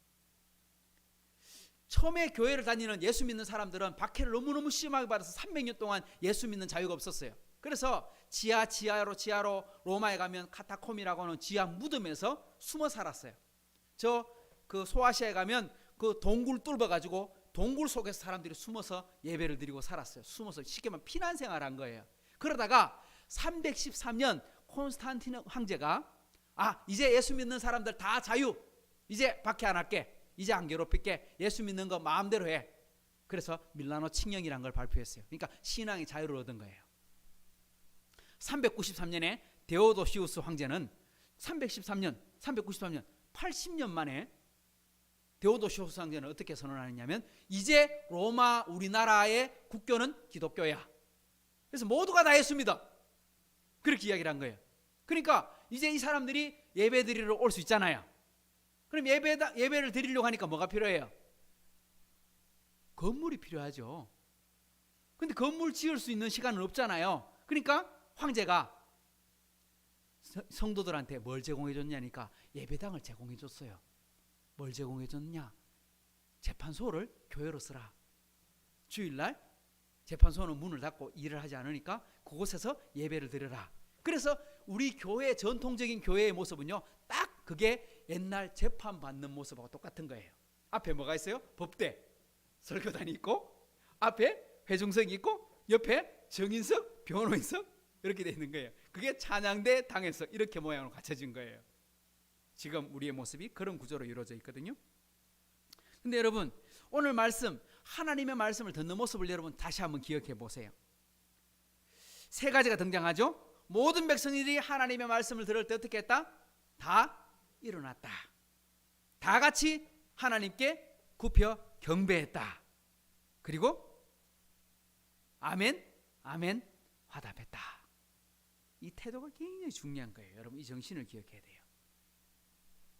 처음에 교회를 다니는 예수 믿는 사람들은 박해를 너무너무 심하게 받아서 300년 동안 예수 믿는 자유가 없었어요. 그래서 지하로 로마에 가면 카타콤이라고 하는 지하 무덤에서 숨어 살았어요. 그 소아시아에 가면 그 동굴 뚫어 가지고 동굴 속에서 사람들이 숨어서 예배를 드리고 살았어요. 숨어서 쉽게 말하면 피난 생활한 거예요. 그러다가 313년 콘스탄티누 황제가 이제 예수 믿는 사람들 다 자유, 이제 박해 안 할게, 이제 안 괴롭힐게, 예수 믿는 거 마음대로 해. 그래서 밀라노 칙령이라는 걸 발표했어요. 그러니까 신앙의 자유를 얻은 거예요. 393년에 데오도시우스 황제는 393년 80년 만에 데오도시우스 황제는 어떻게 선언하느냐면, 이제 로마 우리나라의 국교는 기독교야. 그래서 모두가 다 예수 믿어. 그렇게 이야기를 한 거예요. 그러니까 이제 이 사람들이 예배 드리러 올 수 있잖아요. 그럼 예배를 드리려고 하니까 뭐가 필요해요? 건물이 필요하죠. 근데 건물 지을 수 있는 시간은 없잖아요. 그러니까 황제가 성도들한테 뭘 제공해 줬냐니까 예배당을 제공해 줬어요. 뭘 제공해 줬냐? 재판소를 교회로 쓰라. 주일날 재판소는 문을 닫고 일을 하지 않으니까 그곳에서 예배를 드려라. 그래서 우리 교회, 전통적인 교회의 모습은요, 딱 그게 옛날 재판받는 모습하고 똑같은 거예요. 앞에 뭐가 있어요? 법대, 설교단이 있고, 앞에 회중석이 있고, 옆에 정인석, 변호인석, 이렇게 돼 있는 거예요. 그게 찬양대, 당회석, 이렇게 모양으로 갖춰진 거예요. 지금 우리의 모습이 그런 구조로 이루어져 있거든요. 근데 여러분, 오늘 말씀, 하나님의 말씀을 듣는 모습을 여러분 다시 한번 기억해 보세요. 세 가지가 등장하죠. 모든 백성들이 하나님의 말씀을 들을 때 어떻게 했다? 다 일어났다. 다 같이 하나님께 굽혀 경배했다. 그리고 아멘, 아멘 화답했다. 이 태도가 굉장히 중요한 거예요. 여러분, 이 정신을 기억해야 돼요.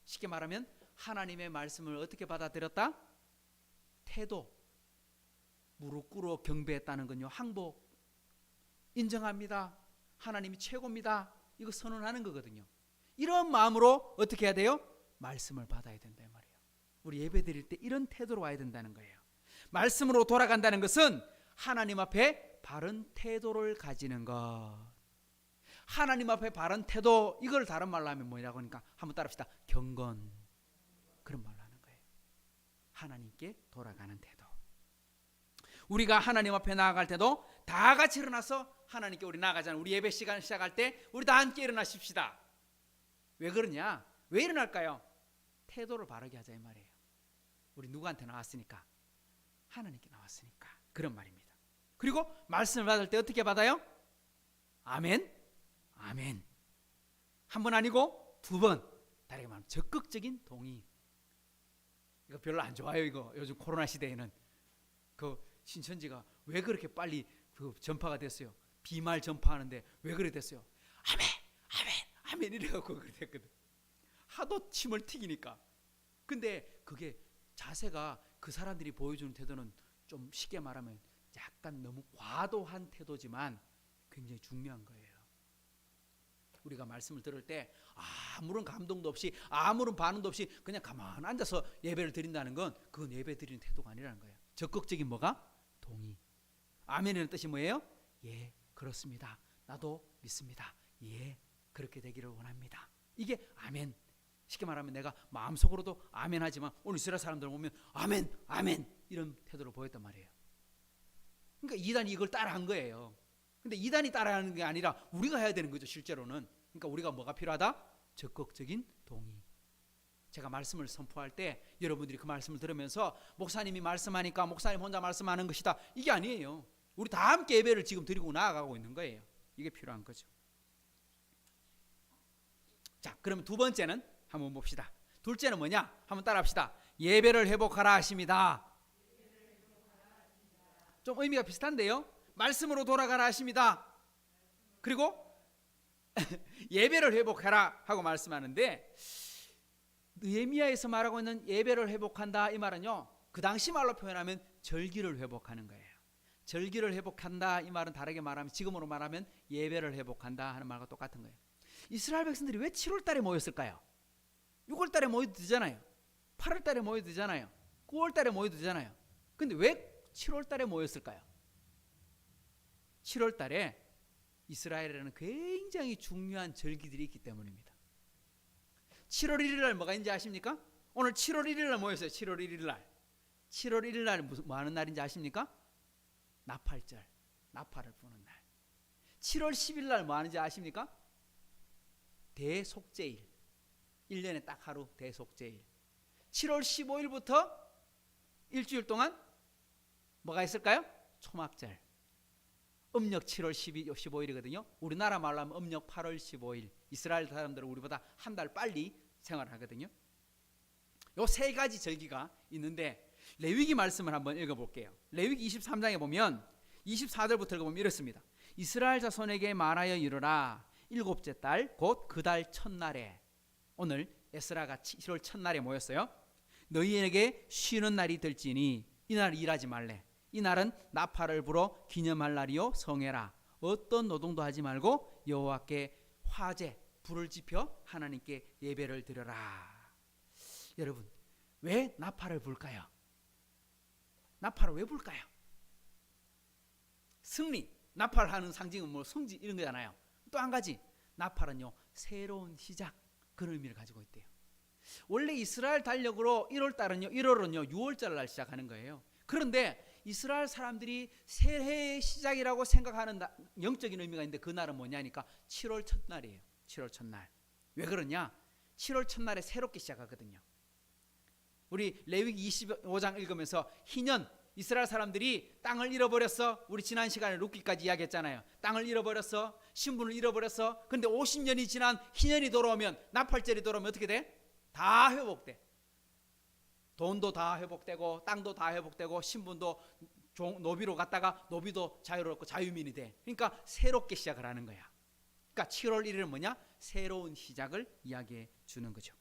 쉽게 말하면 하나님의 말씀을 어떻게 받아들였다? 태도, 무릎 꿇어 경배했다는 건요, 항복, 인정합니다, 하나님이 최고입니다, 이거 선언하는 거거든요. 이런 마음으로 어떻게 해야 돼요? 말씀을 받아야 된단 말이에요. 우리 예배 드릴 때 이런 태도로 와야 된다는 거예요. 말씀으로 돌아간다는 것은 하나님 앞에 바른 태도를 가지는 것. 하나님 앞에 바른 태도, 이걸 다른 말로 하면 뭐라고 하니까 한번 따라합시다. 경건. 그런 말로 하는 거예요. 하나님께 돌아가는 태도. 우리가 하나님 앞에 나아갈 때도 다 같이 일어나서 하나님께 우리 나아가잖아요. 우리 예배 시간 시작할 때 우리 다 함께 일어나십시다. 왜 그러냐? 왜 일어날까요? 태도를 바르게 하자 이 말이에요. 우리 누구한테 나왔으니까? 하나님께 나왔으니까. 그런 말입니다. 그리고 말씀을 받을 때 어떻게 받아요? 아멘, 아멘. 한 번 아니고 두 번. 다르게 말하면 적극적인 동의. 이거 별로 안 좋아요. 이거 요즘 코로나 시대에는 그 신천지가 왜 그렇게 빨리 그 전파가 됐어요? 비말 전파하는데 왜 그래 됐어요? 아멘, 아멘, 아멘 이래갖고 그래 됐거든. 하도 침을 튀기니까. 근데 그게 자세가, 그 사람들이 보여주는 태도는 좀 쉽게 말하면 약간 너무 과도한 태도지만 굉장히 중요한 거예요. 우리가 말씀을 들을 때 아무런 감동도 없이, 아무런 반응도 없이 그냥 가만히 앉아서 예배를 드린다는 건 그건 예배 드리는 태도가 아니라는 거예요. 적극적인 뭐가? 동의. 아멘이라는 뜻이 뭐예요? 예, 그렇습니다. 나도 믿습니다. 예, 그렇게 되기를 원합니다. 이게 아멘. 쉽게 말하면 내가 마음속으로도 아멘 하지만 오늘 이스라엘 사람들 보면 아멘, 아멘 이런 태도를 보였단 말이에요. 그러니까 이단이 이걸 따라한 거예요. 근데 이단이 따라하는 게 아니라 우리가 해야 되는 거죠, 실제로는. 그러니까 우리가 뭐가 필요하다? 적극적인 동의. 제가 말씀을 선포할 때 여러분들이 그 말씀을 들으면서 목사님이 말씀하니까 목사님 혼자 말씀하는 것이다, 이게 아니에요. 우리 다 함께 예배를 지금 드리고 나아가고 있는 거예요. 이게 필요한 거죠. 자, 그러면 두 번째는 한번 봅시다. 둘째는 뭐냐? 한번 따라합시다. 예배를 회복하라 하십니다. 좀 의미가 비슷한데요. 말씀으로 돌아가라 하십니다. 그리고 예배를 회복하라 하고 말씀하는데, 느헤미야에서 말하고 있는 예배를 회복한다, 이 말은요, 그 당시 말로 표현하면 절기를 회복하는 거예요. 절기를 회복한다, 이 말은 다르게 말하면, 지금으로 말하면 예배를 회복한다 하는 말과 똑같은 거예요. 이스라엘 백성들이 왜 7월 달에 모였을까요? 6월 달에 모여도 되잖아요. 8월 달에 모여도 되잖아요. 9월 달에 모여도 되잖아요. 근데 왜 7월 달에 모였을까요? 7월 달에 이스라엘에는 굉장히 중요한 절기들이 있기 때문입니다. 7월 1일 날 뭐가 있는지 아십니까? 오늘 7월 1일 날 모였어요. 7월 1일 날. 7월 1일 날 뭐 하는 날인지 아십니까? 나팔절, 나팔을 부는 날. 7월 10일 날 뭐 하는지 아십니까? 대속죄일. 1년에 딱 하루 대속죄일. 7월 15일부터 일주일 동안 뭐가 있을까요? 초막절. 음력 7월 15일이거든요. 우리나라 말로 하면 음력 8월 15일. 이스라엘 사람들은 우리보다 한 달 빨리 생활하거든요. 요 세 가지 절기가 있는데, 레위기 말씀을 한번 읽어볼게요. 레위기 23장에 보면 24절부터 읽어보면 이렇습니다. 이스라엘 자손에게 말하여 이르라. 일곱째 달 곧 그 달 첫날에, 오늘 에스라가 7월 첫날에 모였어요. 너희에게 쉬는 날이 될지니 이날 일하지 말래. 이 날은 나팔을 불어 기념할 날이요 성회라. 어떤 노동도 하지 말고 여호와께 화제 불을 지펴 하나님께 예배를 드려라. 여러분, 왜 나팔을 불까요? 나팔을 왜 불까요? 승리, 나팔하는 상징은 뭐 성지 이런 거잖아요. 또 한 가지, 나팔은요 새로운 시작, 그런 의미를 가지고 있대요. 원래 이스라엘 달력으로 1월 달은요, 1월은요 6월절 날 시작하는 거예요. 그런데 이스라엘 사람들이 새해의 시작이라고 생각하는 영적인 의미가 있는데, 그 날은 뭐냐니까 7월 첫날이에요. 7월 첫날. 왜 그러냐? 7월 첫날에 새롭게 시작하거든요. 우리 레위기 25장 읽으면서 희년, 이스라엘 사람들이 땅을 잃어버렸어. 우리 지난 시간에 룻기까지 이야기했잖아요. 땅을 잃어버렸어. 신분을 잃어버렸어. 근데 50년이 지난 희년이 돌아오면, 나팔절이 돌아오면 어떻게 돼? 다 회복돼. 돈도 다 회복되고, 땅도 다 회복되고, 신분도 노비로 갔다가 노비도 자유롭고 자유민이 돼. 그러니까 새롭게 시작을 하는 거야. 그러니까 7월 1일은 뭐냐? 새로운 시작을 이야기해 주는 거죠.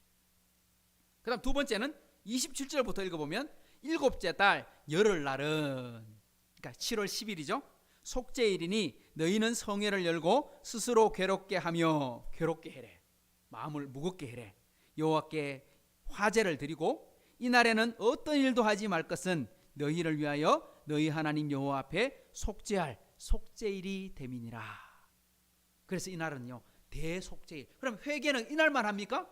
그 다음 두 번째는 27절부터 읽어보면, 일곱째 달 열흘날은, 그러니까 7월 10일이죠. 속죄일이니 너희는 성회를 열고 스스로 괴롭게 하며, 괴롭게 해래, 마음을 무겁게 해래, 여호와께 화제를 드리고, 이날에는 어떤 일도 하지 말 것은 너희를 위하여 너희 하나님 여호와 앞에 속죄할 속죄일이 됨이니라. 그래서 이날은요 대속죄일. 그럼 회개는 이날만 합니까?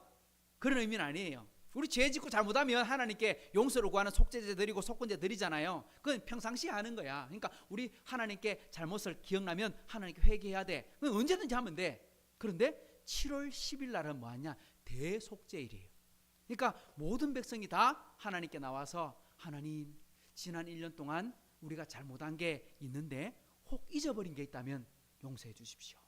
그런 의미는 아니에요. 우리 죄 짓고 잘못하면 하나님께 용서를 구하는 속죄제 드리고 속건제 드리잖아요. 그건 평상시에 하는 거야. 그러니까 우리 하나님께 잘못을 기억나면 하나님께 회개해야 돼. 그건 언제든지 하면 돼. 그런데 7월 10일 날은 뭐하냐? 대속죄일이에요. 그러니까 모든 백성이 다 하나님께 나와서, 하나님, 지난 1년 동안 우리가 잘못한 게 있는데 혹 잊어버린 게 있다면 용서해 주십시오.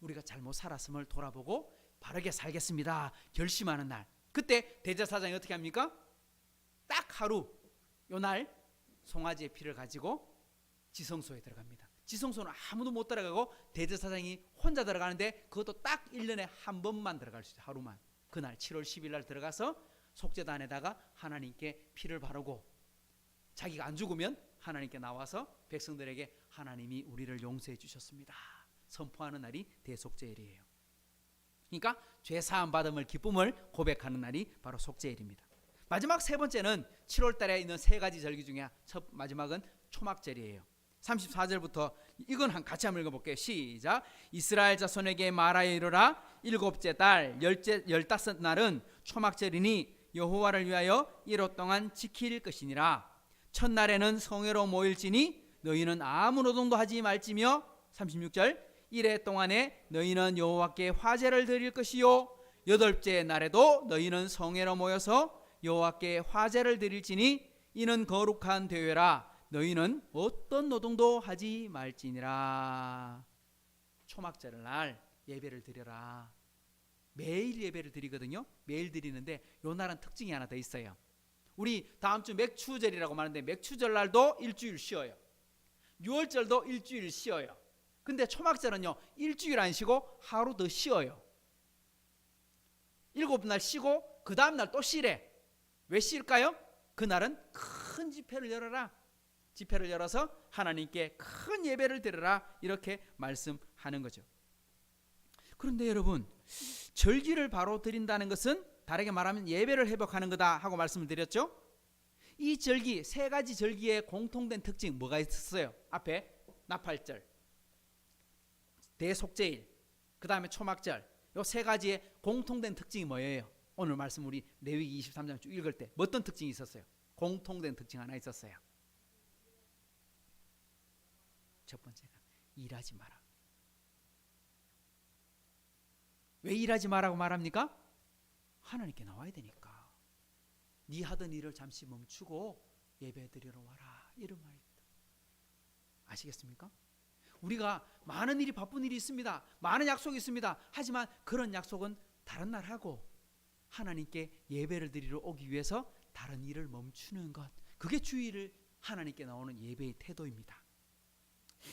우리가 잘못 살았음을 돌아보고 바르게 살겠습니다 결심하는 날. 그때 대제사장이 어떻게 합니까? 딱 하루, 요날 송아지의 피를 가지고 지성소에 들어갑니다. 지성소는 아무도 못 들어가고 대제사장이 혼자 들어가는데, 그것도 딱 1년에 한 번만 들어갈 수 있어요. 하루만. 그날 7월 10일 날 들어가서 속죄단에다가 하나님께 피를 바르고, 자기가 안 죽으면 하나님께 나와서 백성들에게 하나님이 우리를 용서해 주셨습니다 선포하는 날이 대속죄일이에요. 그러니까 죄 사함 받음을, 기쁨을 고백하는 날이 바로 속죄일입니다. 마지막 세 번째는 7월 달에 있는 세 가지 절기 중에 마지막은 초막절이에요. 34절부터 이건 같이 한번 읽어볼게요. 시작. 이스라엘 자손에게 말하여 이르라. 일곱째 달 15날은 초막절이니 여호와를 위하여 1호 동안 지킬 것이니라. 첫날에는 성회로 모일지니 너희는 아무 노동도 하지 말지며 36절 이래 동안에 너희는 여호와께 화제를 드릴 것이요 여덟째 날에도 너희는 성회로 모여서 여호와께 화제를 드릴지니 이는 거룩한 대회라 너희는 어떤 노동도 하지 말지니라. 초막절 날 예배를 드려라. 매일 예배를 드리거든요. 매일 드리는데 요 날은 특징이 하나 더 있어요. 우리 다음 주 맥추절이라고 말하는데 맥추절 날도 일주일 쉬어요. 6월절도 일주일 쉬어요. 근데 초막절은요 일주일 안 쉬고 하루 더 쉬어요. 7날 쉬고 그 다음 날 또 쉬래. 왜 쉴까요? 그날은 큰 집회를 열어라. 집회를 열어서 하나님께 큰 예배를 드려라 이렇게 말씀하는 거죠. 그런데 여러분 절기를 바로 드린다는 것은 다르게 말하면 예배를 회복하는 거다 하고 말씀을 드렸죠. 이 절기 세 가지 절기의 공통된 특징 뭐가 있었어요? 앞에 나팔절, 대속제일, 그 다음에 초막절 이 세 가지의 공통된 특징이 뭐예요? 오늘 말씀 우리 레위기 23장 쭉 읽을 때 어떤 특징이 있었어요? 공통된 특징 하나 있었어요. 첫 번째가 일하지 마라. 왜 일하지 마라고 말합니까? 하나님께 나와야 되니까. 네 하던 일을 잠시 멈추고 예배 드리러 와라 이런 말입니다. 아시겠습니까? 우리가 많은 일이 바쁜 일이 있습니다. 많은 약속이 있습니다. 하지만 그런 약속은 다른 날 하고 하나님께 예배를 드리러 오기 위해서 다른 일을 멈추는 것, 그게 주일을 하나님께 나오는 예배의 태도입니다.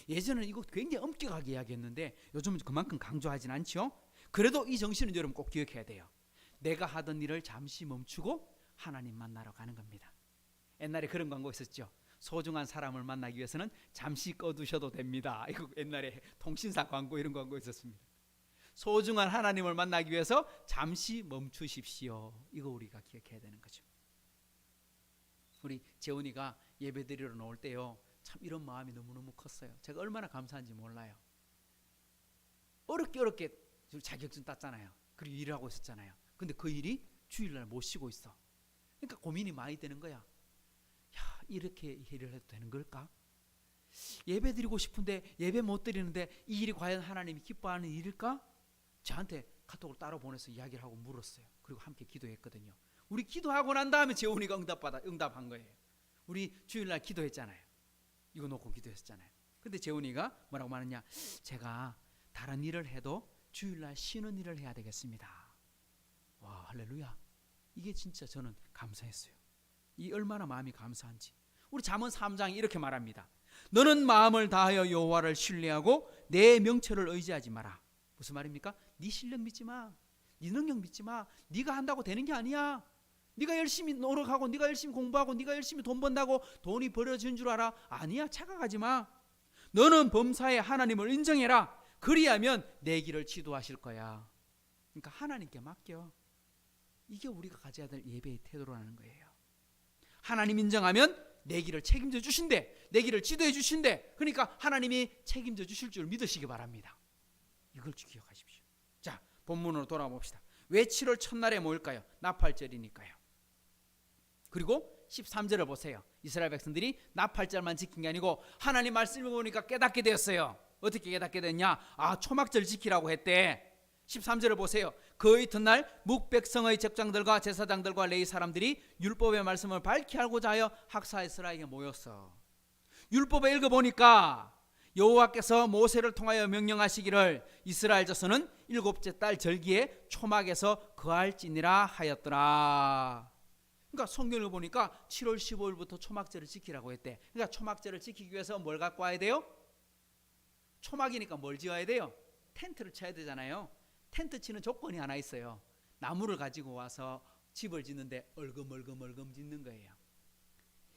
예전에는 이거 굉장히 엄격하게 이야기했는데 요즘은 그만큼 강조하진 않죠. 그래도 이 정신은 여러분 꼭 기억해야 돼요. 내가 하던 일을 잠시 멈추고 하나님 만나러 가는 겁니다. 옛날에 그런 광고 있었죠. 소중한 사람을 만나기 위해서는 잠시 꺼두셔도 됩니다. 이거 옛날에 통신사 광고 이런 광고 있었습니다. 소중한 하나님을 만나기 위해서 잠시 멈추십시오. 이거 우리가 기억해야 되는 거죠. 우리 재훈이가 예배드리러 나올 때요 참 이런 마음이 너무너무 컸어요. 제가 얼마나 감사한지 몰라요. 어렵게 자격증 땄잖아요. 그리고 일을 하고 있었잖아요. 근데 그 일이 주일날 못 쉬고 있어. 그러니까 고민이 많이 되는 거야. 야, 이렇게 일을 해도 되는 걸까? 예배 드리고 싶은데 예배 못 드리는데 이 일이 과연 하나님이 기뻐하는 일일까? 저한테 카톡을 따로 보내서 이야기를 하고 물었어요. 그리고 함께 기도했거든요. 우리 기도하고 난 다음에 재훈이가 응답한 거예요. 우리 주일날 기도했잖아요. 이거 놓고 기도했잖아요. 근데 재훈이가 뭐라고 말하냐? 제가 다른 일을 해도 주일날 쉬는 일을 해야 되겠습니다. 와, 할렐루야. 이게 진짜 저는 감사했어요. 이 얼마나 마음이 감사한지. 우리 잠언 3장이 이렇게 말합니다. 너는 마음을 다하여 여호와를 신뢰하고 내 명철을 의지하지 마라. 무슨 말입니까? 네 실력 믿지 마. 네 능력 믿지 마. 네가 한다고 되는 게 아니야. 네가 열심히 노력하고 네가 열심히 공부하고 네가 열심히 돈 번다고 돈이 벌어진 줄 알아? 아니야. 착각하지 마. 너는 범사에 하나님을 인정해라. 그리하면 내 길을 지도하실 거야. 그러니까 하나님께 맡겨. 이게 우리가 가져야 될 예배의 태도라는 거예요. 하나님 인정하면 내 길을 책임져 주신대. 내 길을 지도해 주신대. 그러니까 하나님이 책임져 주실 줄 믿으시기 바랍니다. 이걸 기억하십시오. 자, 본문으로 돌아와 봅시다. 왜 7월 첫날에 모일까요? 나팔절이니까요. 그리고 13절을 보세요. 이스라엘 백성들이 나팔절만 지킨 게 아니고 하나님 말씀을 보니까 깨닫게 되었어요. 어떻게 깨닫게 됐냐? 아, 초막절 지키라고 했대. 13절을 보세요. 그 이튿날 묵백성의 족장들과 제사장들과 레위 사람들이 율법의 말씀을 밝히 알고자 하여 학사에스라에게 모였어. 율법을 읽어보니까 여호와께서 모세를 통하여 명령하시기를 이스라엘 자손은 7째 달 절기에 초막에서 거할지니라 하였더라. 그러니까 성경을 보니까 7월 15일부터 초막절을 지키라고 했대. 그러니까 초막절을 지키기 위해서 뭘 갖고 와야 돼요? 초막이니까 뭘 지어야 돼요? 텐트를 쳐야 되잖아요. 텐트 치는 조건이 하나 있어요. 나무를 가지고 와서 집을 짓는데 얼금 짓는 거예요.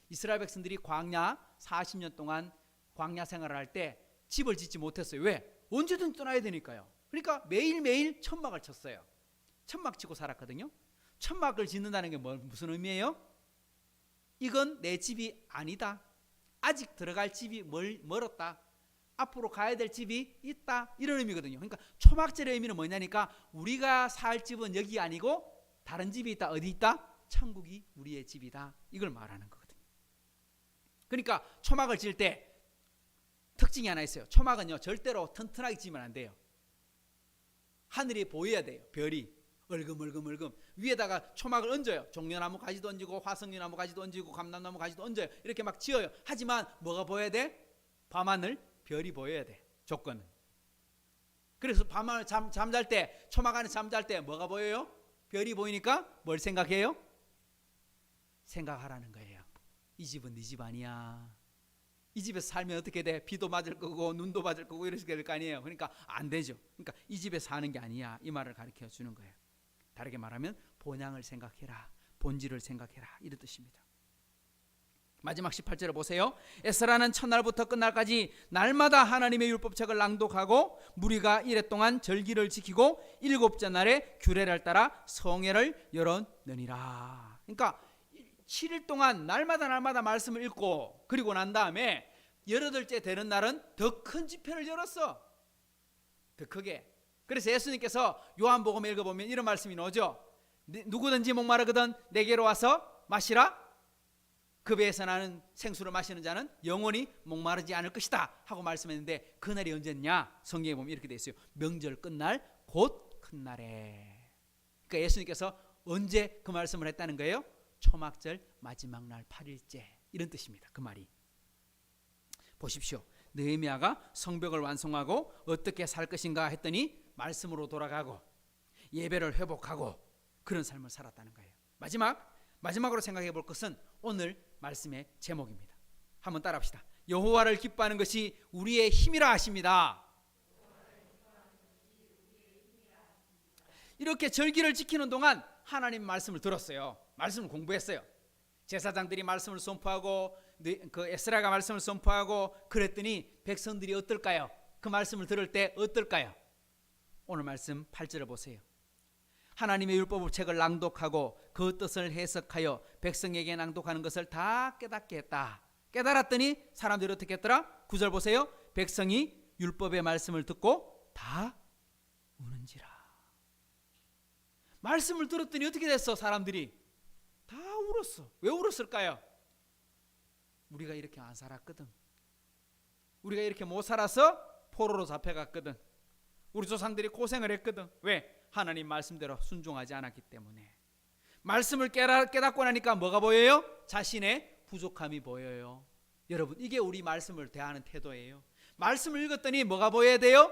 이스라엘 백성들이 광야 40년 동안 광야 생활을 할 때 집을 짓지 못했어요. 왜? 언제든 떠나야 되니까요. 그러니까 매일매일 천막을 쳤어요. 천막 치고 살았거든요. 천막을 짓는다는 게 무슨 의미예요? 이건 내 집이 아니다. 아직 들어갈 집이 멀었다. 앞으로 가야 될 집이 있다. 이런 의미거든요. 그러니까 초막절의 의미는 뭐냐니까 우리가 살 집은 여기 아니고 다른 집이 있다. 어디 있다? 천국이 우리의 집이다. 이걸 말하는 거거든요. 그러니까 초막을 지을 때 특징이 하나 있어요. 초막은요 절대로 튼튼하게 지으면 안 돼요. 하늘이 보여야 돼요. 별이 얼금얼금 위에다가 초막을 얹어요. 종려나무 가지도 얹고 화석류나무 가지도 얹고 감람나무 가지도 얹어요. 이렇게 막 지어요. 하지만 뭐가 보여야 돼? 밤하늘 별이 보여야 돼. 조건은. 그래서 밤하늘 잠잘 때, 초막 안에 잠잘 때 뭐가 보여요? 별이 보이니까 뭘 생각해요? 생각하라는 거예요. 이 집은 네 집 아니야. 이 집에서 살면 어떻게 돼? 비도 맞을 거고 눈도 맞을 거고 이렇게 될 거 아니에요. 그러니까 안 되죠. 그러니까 이 집에 사는 게 아니야. 이 말을 가르쳐 주는 거예요. 다르게 말하면 본향을 생각해라. 본질을 생각해라. 이런 뜻입니다. 마지막 18절을 보세요. 에스라는 첫날부터 끝날까지 날마다 하나님의 율법책을 낭독하고 무리가 이래 동안 절기를 지키고 일곱째 날에 규례를 따라 성회를 열었느니라. 그러니까 7일 동안 날마다 말씀을 읽고 그리고 난 다음에 열흘째 되는 날은 더 큰 집회를 열었어. 더 크게. 그래서 예수님께서 요한복음에 읽어보면 이런 말씀이 나오죠. 누구든지 목마르거든 내게로 와서 마시라. 그 배에서 나는 생수를 마시는 자는 영원히 목마르지 않을 것이다 하고 말씀했는데 그날이 언제냐? 성경에 보면 이렇게 돼 있어요. 명절 끝날 곧 큰 날에. 그러니까 예수님께서 언제 그 말씀을 했다는 거예요? 초막절 마지막 날 8일째 이런 뜻입니다. 그 말이. 보십시오. 느헤미야가 성벽을 완성하고 어떻게 살 것인가 했더니 말씀으로 돌아가고 예배를 회복하고 그런 삶을 살았다는 거예요. 마지막으로 생각해 볼 것은 오늘 말씀의 제목입니다. 한번 따라합시다. 여호와를 기뻐하는 것이 우리의 힘이라 하십니다. 이렇게 절기를 지키는 동안 하나님 말씀을 들었어요. 말씀을 공부했어요. 제사장들이 말씀을 선포하고 그 에스라가 말씀을 선포하고 그랬더니 백성들이 어떨까요? 그 말씀을 들을 때 어떨까요? 오늘 말씀 8절을 보세요. 하나님의 율법 책을 낭독하고 그 뜻을 해석하여 백성에게 낭독하는 것을 다 깨닫게 했다. 깨달았더니 사람들이 어떻게 했더라? 9절 보세요. 백성이 율법의 말씀을 듣고 다 우는지라. 말씀을 들었더니 어떻게 됐어? 사람들이 다 울었어. 왜 울었을까요? 우리가 이렇게 안 살았거든. 우리가 이렇게 못 살아서 포로로 잡혀갔거든. 우리 조상들이 고생을 했거든. 왜? 하나님 말씀대로 순종하지 않았기 때문에. 말씀을 깨닫고 나니까 뭐가 보여요? 자신의 부족함이 보여요. 여러분, 이게 우리 말씀을 대하는 태도예요. 말씀을 읽었더니 뭐가 보여야 돼요?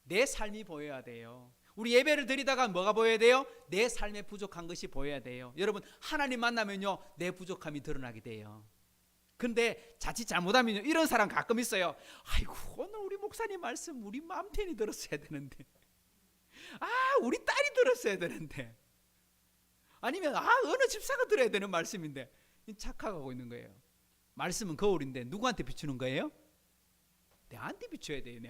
내 삶이 보여야 돼요. 우리 예배를 드리다가 뭐가 보여야 돼요? 내 삶에 부족한 것이 보여야 돼요. 여러분, 하나님 만나면요 내 부족함이 드러나게 돼요. 근데 자칫 잘못하면요 이런 사람 가끔 있어요. 아이고, 오늘 우리 목사님 말씀 우리 맘 편히 들었어야 되는데, 우리 딸이 들었어야 되는데, 아니면 어느 집사가 들어야 되는 말씀인데, 착각하고 있는 거예요. 말씀은 거울인데 누구한테 비추는 거예요? 내한테 비춰야 돼요.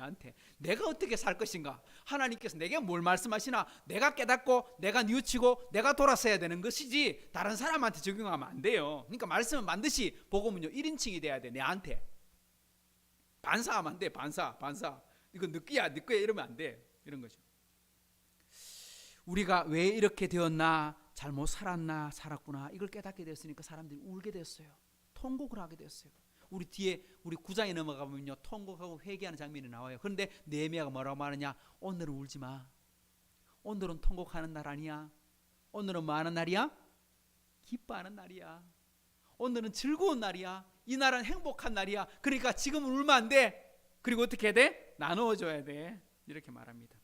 내가 어떻게 살 것인가. 하나님께서 내게 뭘 말씀하시나 내가 깨닫고 내가 뉘우치고 내가 돌아서야 되는 것이지 다른 사람한테 적용하면 안 돼요. 그러니까 말씀은 반드시 복음은요 1인칭이 돼야 돼. 내한테 반사하면 안 돼. 반사 이거 느끼야 이러면 안 돼. 이런 거죠. 우리가 왜 이렇게 되었나, 잘못 살았구나 이걸 깨닫게 되었으니까 사람들이 울게 되었어요. 통곡을 하게 되었어요. 우리 뒤에 우리 9장에 넘어가 보면요 통곡하고 회개하는 장면이 나와요. 그런데 느헤미야가 뭐라고 말하냐? 오늘은 울지 마. 오늘은 통곡하는 날 아니야. 오늘은 뭐 하는 날이야? 기뻐하는 날이야. 오늘은 즐거운 날이야. 이 날은 행복한 날이야. 그러니까 지금은 울면 안 돼. 그리고 어떻게 해야 돼? 나누어줘야 돼. 이렇게 말합니다.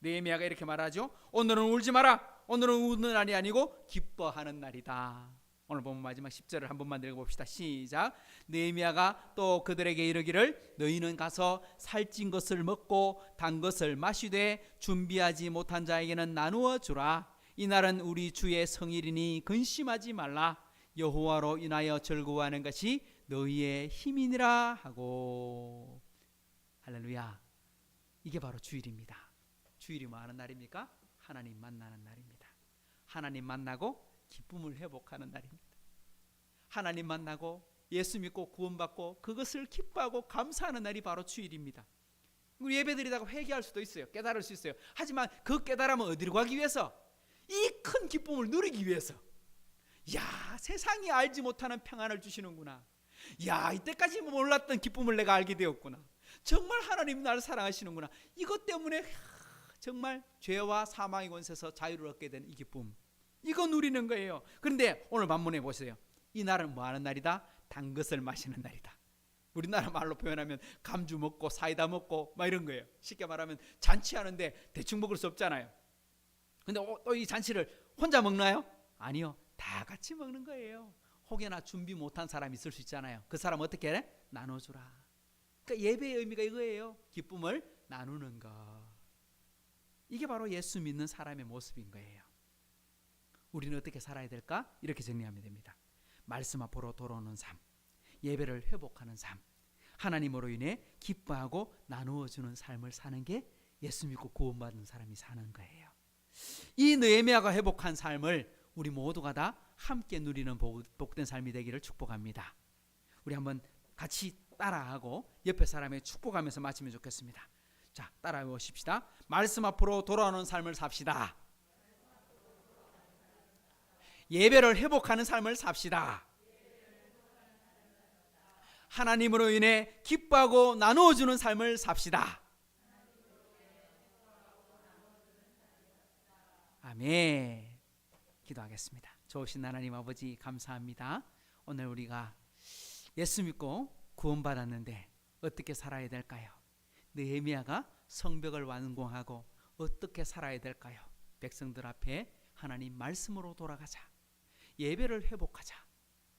느헤미야가 이렇게 말하죠. 오늘은 울지 마라. 오늘은 우는 날이 아니고 기뻐하는 날이다. 오늘 보면 마지막 10절을 한 번만 읽어봅시다. 시작. 느헤미야가 또 그들에게 이르기를 너희는 가서 살찐 것을 먹고 단 것을 마시되 준비하지 못한 자에게는 나누어 주라. 이날은 우리 주의 성일이니 근심하지 말라. 여호와로 인하여 즐거워하는 것이 너희의 힘이니라 하고. 할렐루야. 이게 바로 주일입니다. 주일이 뭐 하는 날입니까? 하나님 만나는 날입니다. 하나님 만나고 기쁨을 회복하는 날입니다. 하나님 만나고 예수 믿고 구원받고 그것을 기뻐하고 감사하는 날이 바로 주일입니다. 우리 예배드리다가 회개할 수도 있어요. 깨달을 수 있어요. 하지만 그 깨달음은 어디로 가기 위해서? 이 큰 기쁨을 누리기 위해서. 야, 세상이 알지 못하는 평안을 주시는구나. 야, 이때까지 몰랐던 기쁨을 내가 알게 되었구나. 정말 하나님 나를 사랑하시는구나. 이것 때문에 정말 죄와 사망의 권세에서 자유를 얻게 된 이 기쁨, 이거 누리는 거예요. 그런데 오늘 반문해 보세요. 이 날은 뭐 하는 날이다? 단 것을 마시는 날이다. 우리나라 말로 표현하면 감주 먹고 사이다 먹고 막 이런 거예요. 쉽게 말하면 잔치하는데 대충 먹을 수 없잖아요. 근데 또 이 잔치를 혼자 먹나요? 아니요, 다 같이 먹는 거예요. 혹여나 준비 못한 사람이 있을 수 있잖아요. 그 사람 어떻게 해? 나눠주라. 그러니까 예배의 의미가 이거예요. 기쁨을 나누는 것. 이게 바로 예수 믿는 사람의 모습인 거예요. 우리는 어떻게 살아야 될까? 이렇게 정리하면 됩니다. 말씀 앞으로 돌아오는 삶, 예배를 회복하는 삶, 하나님으로 인해 기뻐하고 나누어주는 삶을 사는 게 예수 믿고 구원받는 사람이 사는 거예요. 이 느헤미야가 회복한 삶을 우리 모두가 다 함께 누리는 복된 삶이 되기를 축복합니다. 우리 한번 같이 따라하고 옆에 사람의 축복하면서 마치면 좋겠습니다. 자, 따라 외우십시다. 말씀 앞으로 돌아오는 삶을 삽시다. 예배를 회복하는 삶을 삽시다. 하나님으로 인해 기뻐하고 나누어주는 삶을 삽시다. 아멘. 기도하겠습니다. 좋으신 하나님 아버지 감사합니다. 오늘 우리가 예수 믿고 구원받았는데 어떻게 살아야 될까요? 느헤미야가 성벽을 완공하고 어떻게 살아야 될까요? 백성들 앞에 하나님 말씀으로 돌아가자. 예배를 회복하자.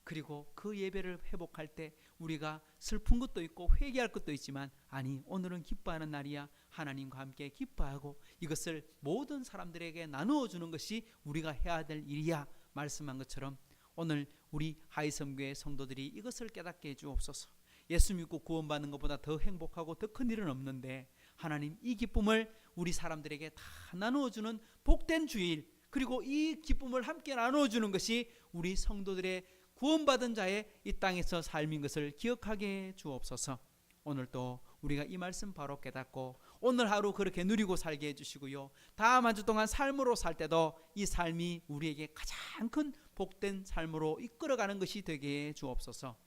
그리고 그 예배를 회복할 때 우리가 슬픈 것도 있고 회개할 것도 있지만, 아니, 오늘은 기뻐하는 날이야. 하나님과 함께 기뻐하고 이것을 모든 사람들에게 나누어 주는 것이 우리가 해야 될 일이야 말씀한 것처럼 오늘 우리 하이섬교회 성도들이 이것을 깨닫게 해 주옵소서. 예수 믿고 구원받는 것보다 더 행복하고 더 큰 일은 없는데, 하나님 이 기쁨을 우리 사람들에게 다 나누어 주는 복된 주일, 그리고 이 기쁨을 함께 나누어 주는 것이 우리 성도들의 구원받은 자의 이 땅에서 삶인 것을 기억하게 해 주옵소서. 오늘 또 우리가 이 말씀 바로 깨닫고 오늘 하루 그렇게 누리고 살게 해주시고요, 다음 한 주 동안 삶으로 살 때도 이 삶이 우리에게 가장 큰 복된 삶으로 이끌어가는 것이 되게 해 주옵소서.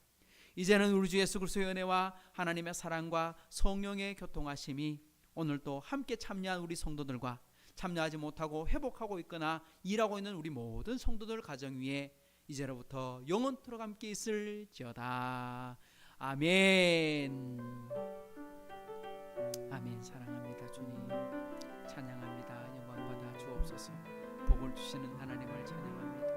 이제는 우리 주 예수 그리스도의 은혜와 하나님의 사랑과 성령의 교통하심이 오늘도 함께 참여한 우리 성도들과 참여하지 못하고 회복하고 있거나 일하고 있는 우리 모든 성도들 가정 위에 이제로부터 영원토록 함께 있을지어다. 아멘. 아멘. 사랑합니다 주님. 찬양합니다. 영광 받아 주옵소서. 복을 주시는 하나님을 찬양합니다.